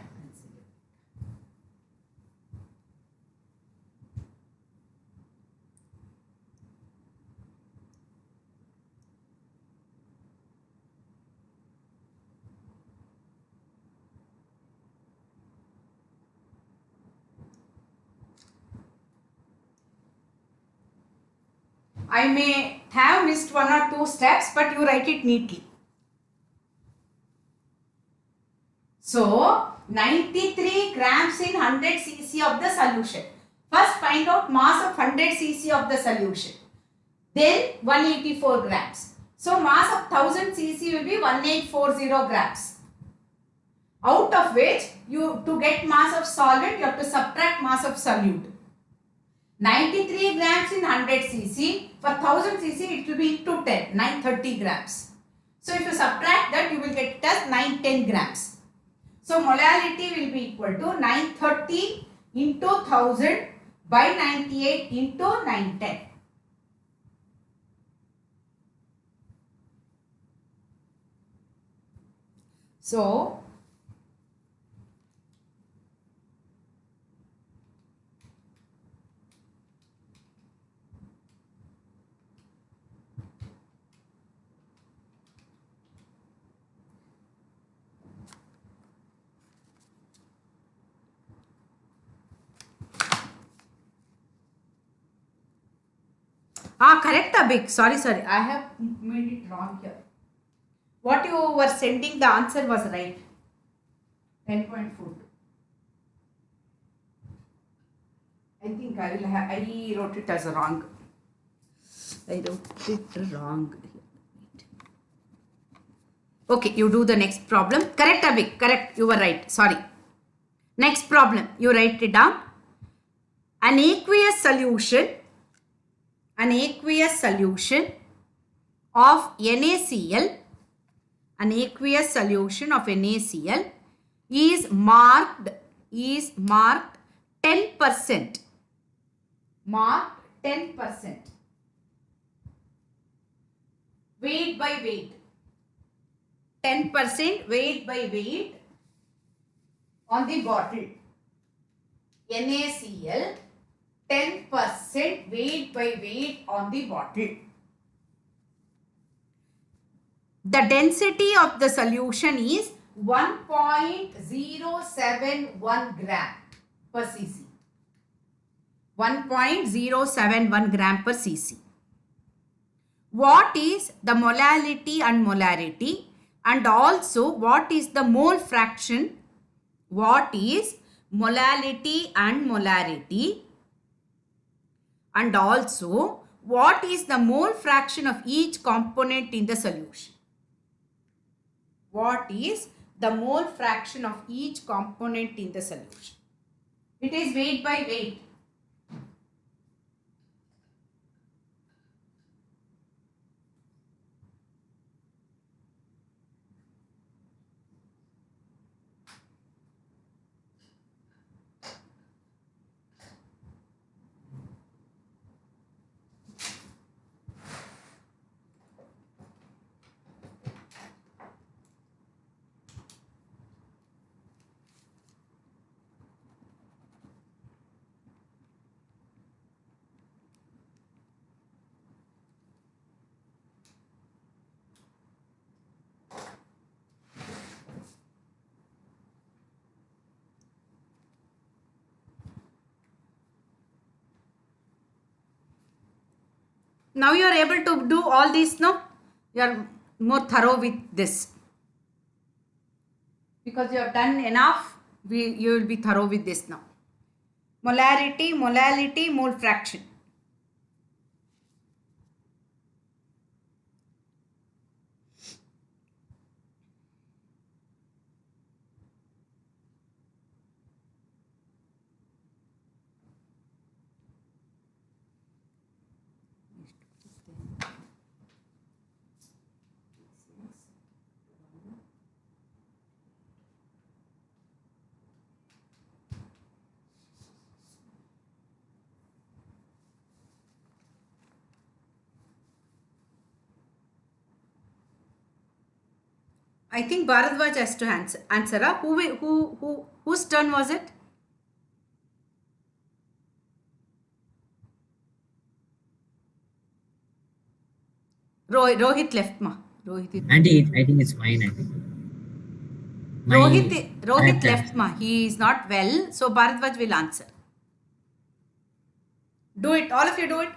I may have missed 1 or 2 steps, but you write it neatly. So, 93 grams in 100 cc of the solution. First find out mass of 100 cc of the solution. Then 184 grams. So, mass of 1000 cc will be 1840 grams. Out of which, to get mass of solvent, you have to subtract mass of solute. 93 grams in 100 cc. For 1000 cc, it will be into 10, 930 grams. So, if you subtract that, you will get it as 910 grams. So, molality will be equal to 930 into 1000 by 98 into 910. So, correct Abhik. Sorry. I have made it wrong here. What you were sending, the answer was right. 10.42. I think I wrote it as wrong. I wrote it wrong. Okay, you do the next problem. Correct Abhik. Correct. You were right. Sorry. Next problem. You write it down. An aqueous solution of NaCl, an aqueous solution of NaCl is marked 10%. Marked 10%. Weight by weight. 10% weight by weight on the bottle. NaCl 10% weight by weight on the bottle. The density of the solution is 1.071 gram per cc. 1.071 gram per cc. What is the molality and molarity, and also what is the mole fraction? What is molality and molarity, and also what is the mole fraction of each component in the solution? What is the mole fraction of each component in the solution? It is weight by weight. Now you are able to do all this, no? You are more thorough with this. Because you have done enough You will be thorough with this now. Molarity, molality, mole fraction. I think Bharadwaj has to answer. Whose turn was it? Rohit left ma. Auntie, I think it's mine. I think. Rohit left ma. He is not well, so Bharadwaj will answer. Do it. All of you do it.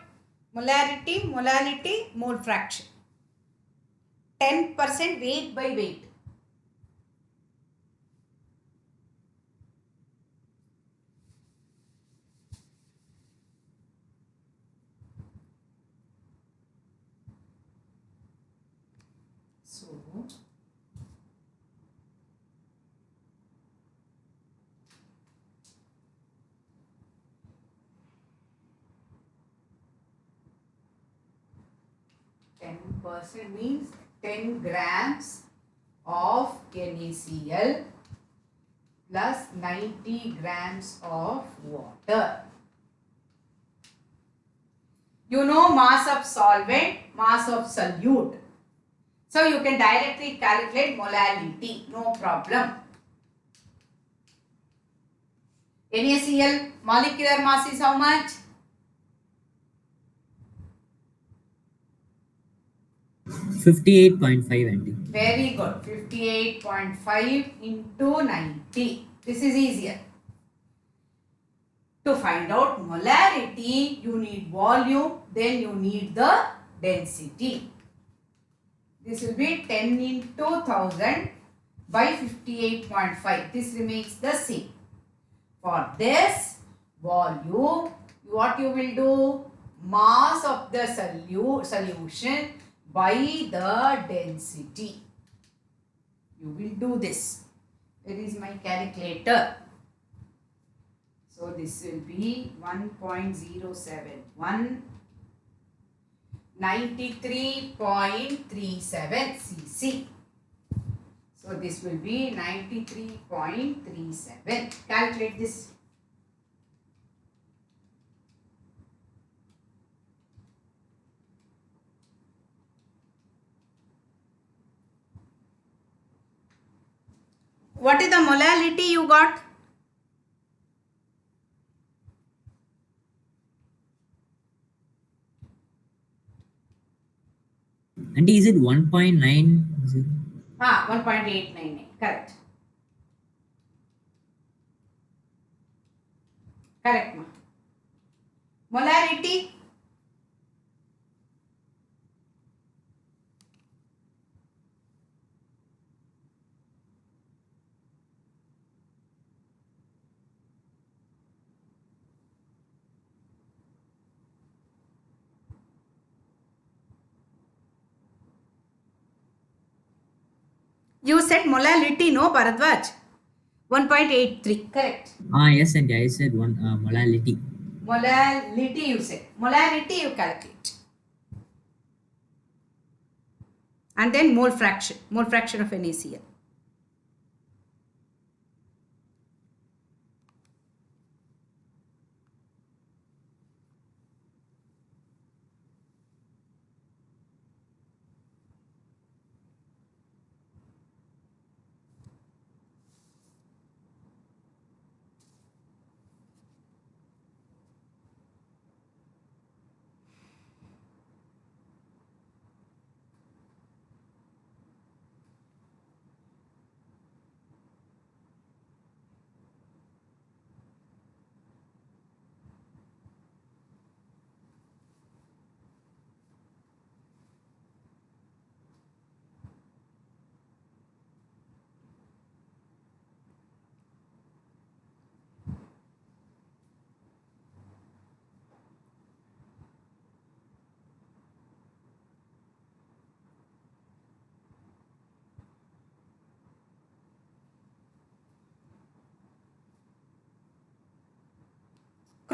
Molarity, molality, mole fraction. 10% weight by weight. So, % means 10 grams of NaCl plus 90 grams of water. You know mass of solvent, mass of solute. So you can directly calculate molality, no problem. NaCl molecular mass is how much? 58.5, Auntie. Very good. 58.5 into 90. This is easier. To find out molarity, you need volume, then you need the density. This will be 10 into 1000 by 58.5. This remains the same. For this volume, what you will do? Mass of the solution by the density. You will do this. Where is my calculator? So this will be 1.071, 93.37 cc. So this will be 93.37. Calculate this. What is the molality you got? Auntie, is it 1.9? 1.899. Correct. Correct, ma. Molarity. You said molality, no, Bharadwaj? 1.83. Correct. Yes, Auntie. I said one molality. Molality you said. Molarity you calculate. And then mole fraction of NaCl.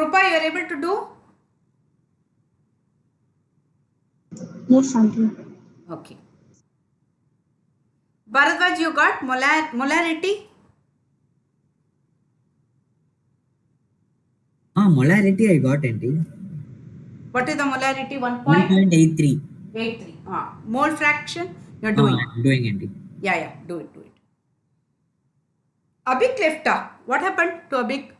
Krupa, you are able to do? Yes, auntie. Okay. Bharadwaj, you got molarity? Molarity I got, auntie. What is the molarity? 1.83. 1.83. Mole fraction, you are doing. I'm doing, auntie. Yeah, do it. Abhik left. What happened to Abhik?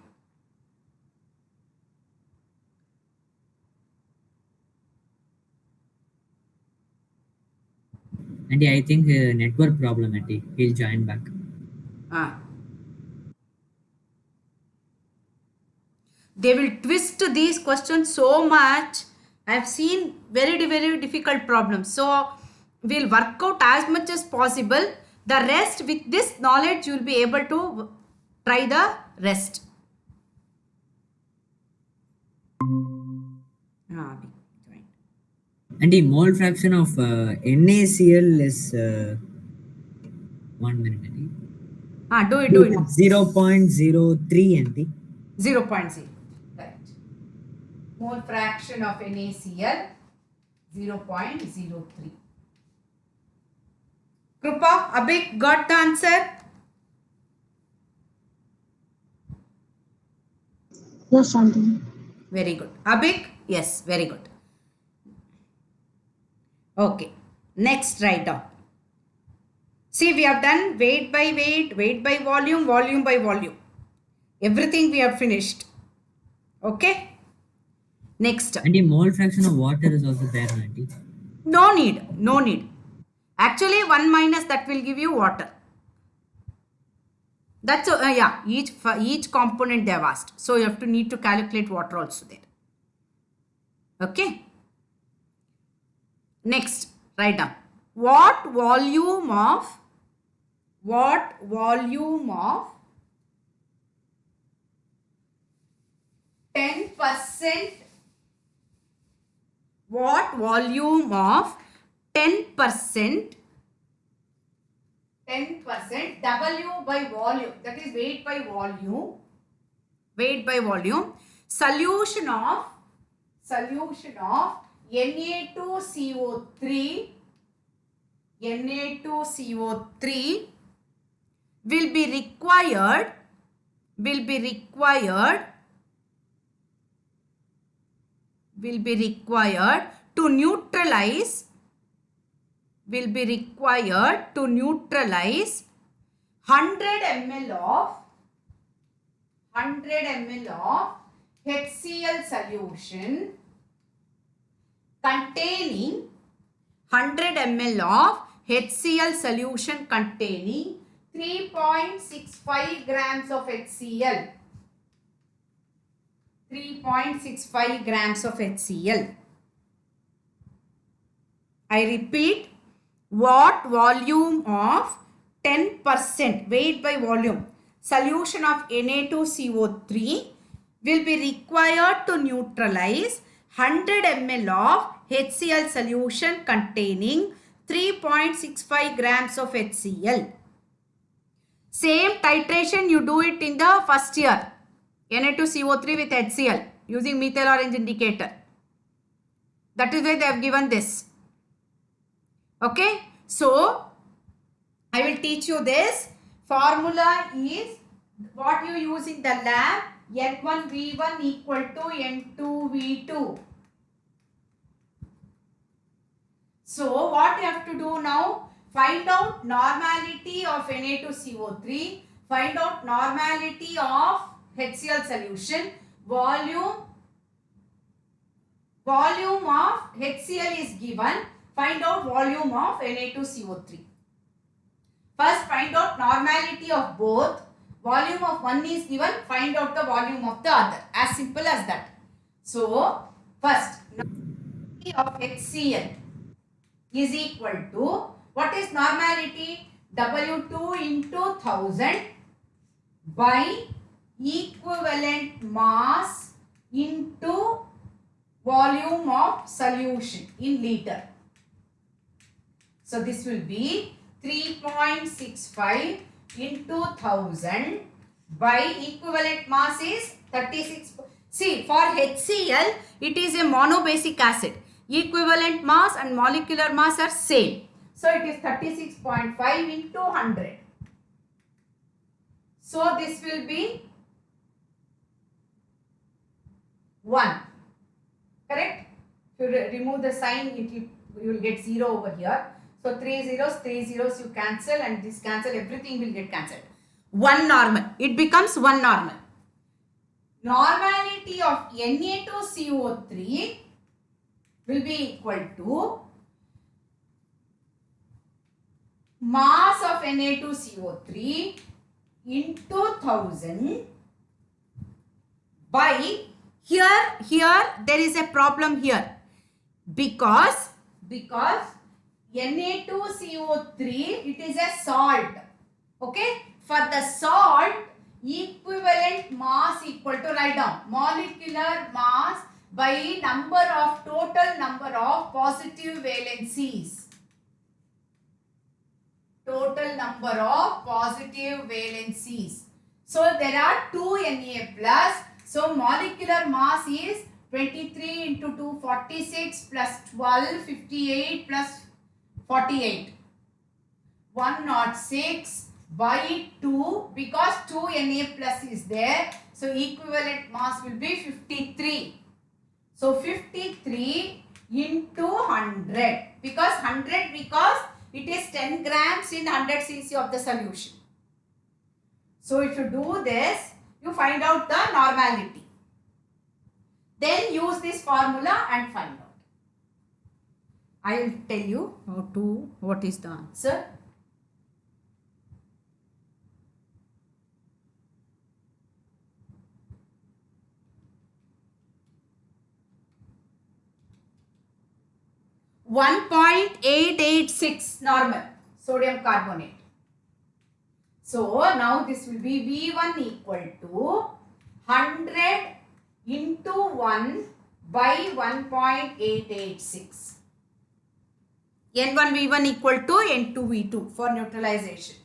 Auntie, I think network problem, auntie. He'll join back. They will twist these questions so much. I have seen very difficult problems. So we'll work out as much as possible. The rest, with this knowledge, you will be able to try the rest. And the mole fraction of NaCl is 1 minute, auntie. Do it. 0.03, auntie. 0.0. Correct. Mole fraction of NaCl 0.03. Krupa, Abhik got the answer? Yes, auntie. Very good. Abhik? Yes, very good. Okay. Next, write down. See, we have done weight by weight, weight by volume, volume by volume. Everything we have finished. Okay. Next. And the mole fraction of water is also there, auntie. No need. Actually, 1 minus that will give you water. That's yeah. Each component they have asked. So you have to need to calculate water also there. Okay. Next, write down. What volume of 10%? What volume of 10%? 10% W by volume, that is weight by volume. Solution of Na2CO3 will be required to neutralize 100 ml of HCl solution containing 100 ml of HCl solution containing 3.65 grams of HCl. 3.65 grams of HCl. I repeat, what volume of 10% weight by volume solution of Na2CO3 will be required to neutralize 100 ml of HCl solution containing 3.65 grams of HCl. Same titration you do it in the first year. Na2CO3 with HCl using methyl orange indicator. That is why they have given this. Okay. So, I will teach you this. Formula is what you use in the lab. N1V1 equal to N2V2. So, what you have to do now? Find out normality of Na2CO3. Find out normality of HCl solution. Volume of HCl is given. Find out volume of Na2CO3. First, find out normality of both. Volume of one is given. Find out the volume of the other. As simple as that. So, first, normality of HCl is equal to, what is normality? W2 into 1000 by equivalent mass into volume of solution in liter. So this will be 3.65 into 1000 by equivalent mass is 36. See, for HCl, it is a monobasic acid. Equivalent mass and molecular mass are same. So it is 36.5 into 100. So this will be 1. Correct? If you remove the sign, you will get 0 over here. So 3 zeros you cancel, and this cancel, everything will get cancelled. 1 normal. It becomes 1 normal. Normality of Na2CO3 will be equal to mass of Na2CO3 into 1000 by here there is a problem here because Na2CO3 it is a salt. Okay, for the salt equivalent mass equal to, write down, molecular mass by total number of positive valencies. Total number of positive valencies. So there are 2 Na plus. So molecular mass is 23 into 2, 46 plus 12, 58 plus 48. 106 by 2, because 2 Na plus is there. So equivalent mass will be 53. So 53 into 100. Because it is 10 grams in 100 cc of the solution. So if you do this, you find out the normality. Then use this formula and find out. I will tell you what is the answer. (1.886) normal sodium carbonate. So now this will be V1 equal to 100 into 1 by 1.886. N1 V1 equal to N2 V2 for neutralization.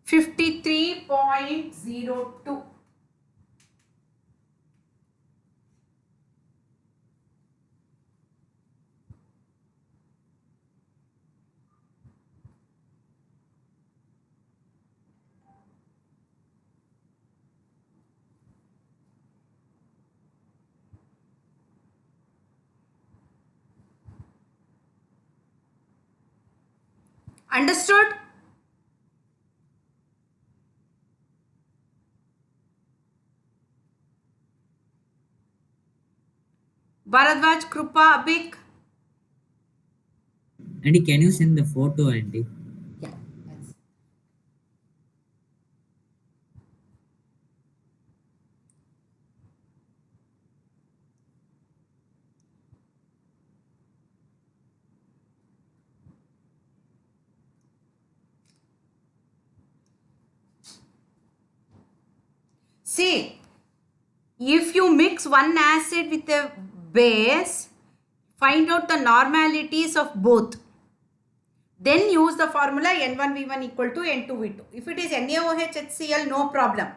(53.02). Understood? Bharadwaj, Krupa, Abik. Auntie, can you send the photo, Auntie? Yeah. That's See, if you mix one acid with a base, find out the normalities of both. Then use the formula N1V1 equal to N2V2. If it is NaOH HCl, no problem.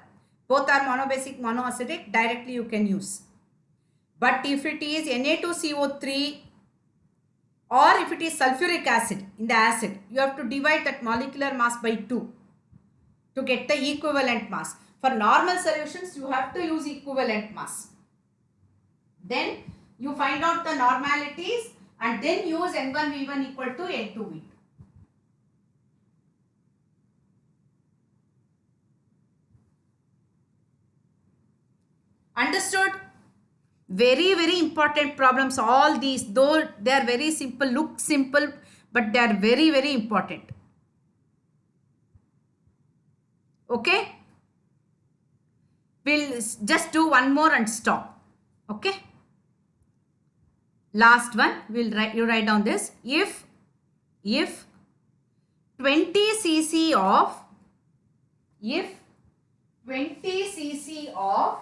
Both are monobasic, monoacidic, directly you can use. But if it is Na2CO3 or if it is sulfuric acid in the acid, you have to divide that molecular mass by 2 to get the equivalent mass. For normal solutions, you have to use equivalent mass. Then you find out the normalities and then use N1V1 equal to N2V2. Understood? Very, very important problems. All these, though they are very simple, look simple, but they are very, very important. Okay? We'll just do one more and stop. Okay? Last one, you write down this. If 20 cc of 20 cc of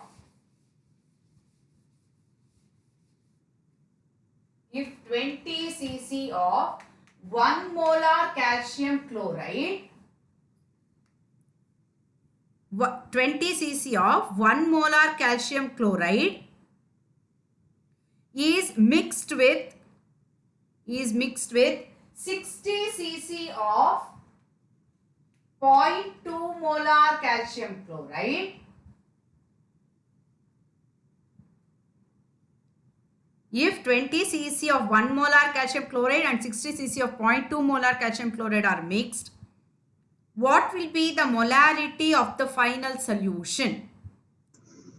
if 20 cc of 1 molar calcium chloride 20 cc of 1 molar calcium chloride is mixed with 60 cc of 0.2 molar calcium chloride. If 20 cc of 1 molar calcium chloride and 60 cc of 0.2 molar calcium chloride are mixed, what will be the molarity of the final solution?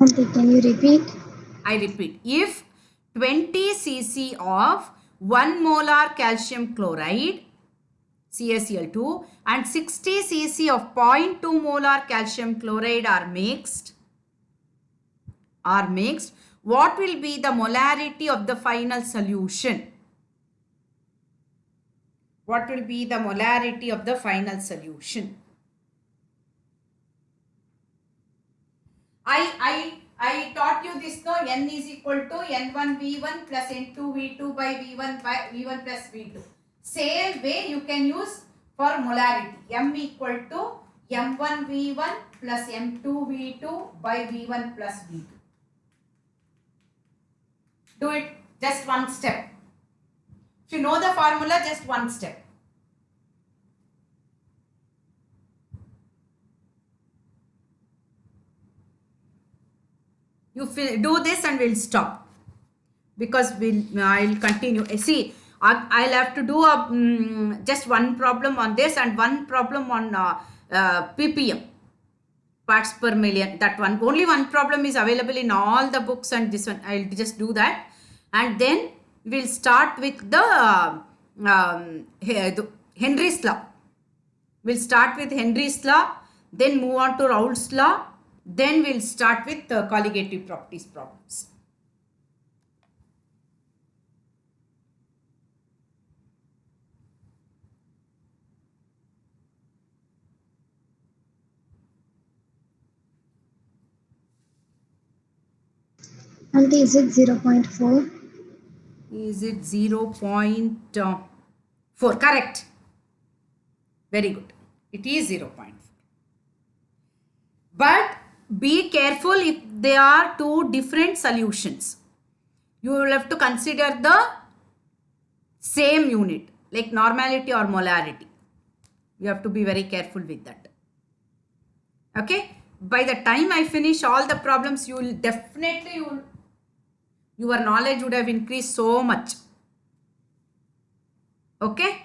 Auntie, can you repeat? I repeat, if 20 cc of 1 molar calcium chloride CaCl2 and 60 cc of 0.2 molar calcium chloride are mixed, what will be the molarity of the final solution? What will be the molarity of the final solution? I taught you this, no? N is equal to N1 V1 plus N2 V2 by V1 plus V2. Same way you can use for molarity. M equal to M1 V1 plus M2 V2 by V1 plus V2. Do it just one step. If you know the formula, just one step. You do this and we'll stop because I'll continue. See, I'll have to do just one problem on this and one problem on ppm, parts per million. That one, only one problem is available in all the books, and this one I'll just do that, and then we'll start with the Henry's law. We'll start with Henry's law, then move on to Raoult's law, then we'll start with the colligative properties problems. Auntie, is it 0.4? Is it 0.4? Correct. Very good. It is 0.4. But be careful if they are two different solutions. You will have to consider the same unit like normality or molarity. You have to be very careful with that. Okay. By the time I finish all the problems, you will definitely, your knowledge would have increased so much. Okay.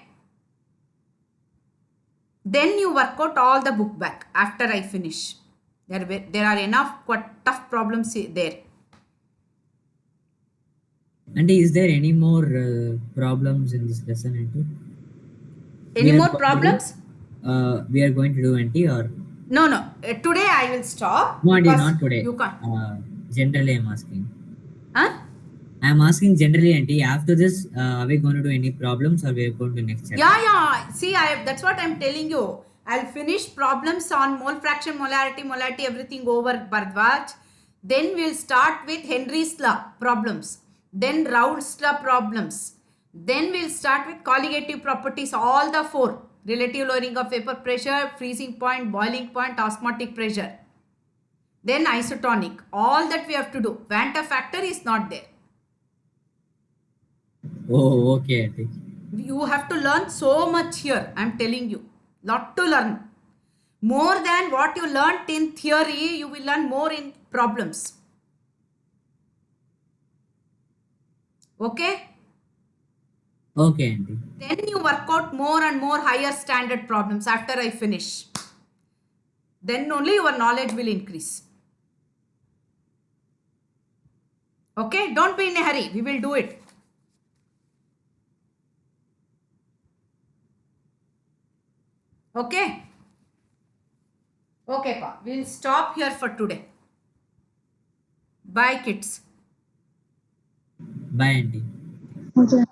Then you work out all the book back after I finish. There are enough quite tough problems there. And is there any more problems in this lesson, Auntie? Any more problems? We are going to do, Auntie, or? No. Today I will stop. No, Auntie, not today. You can't. Generally, I'm asking. Huh? I'm asking generally, Auntie. After this, are we going to do any problems, or we are going to next chapter? Yeah. See, that's what I'm telling you. I'll finish problems on mole fraction, molarity, everything over, Bharadwaj. Then we'll start with Henry's law problems. Then Raoult's law problems. Then we'll start with colligative properties, all the four. Relative lowering of vapor pressure, freezing point, boiling point, osmotic pressure. Then isotonic. All that we have to do. Vanta factor is not there. Oh, okay, Auntie. You have to learn so much here. I'm telling you. Lot to learn. More than what you learnt in theory, you will learn more in problems. Okay? Okay, Auntie. Then you work out more and more higher standard problems after I finish. Then only your knowledge will increase. Okay? Don't be in a hurry. We will do it. Okay? Okay, Pa. We'll stop here for today. Bye, kids. Bye, Auntie. Okay.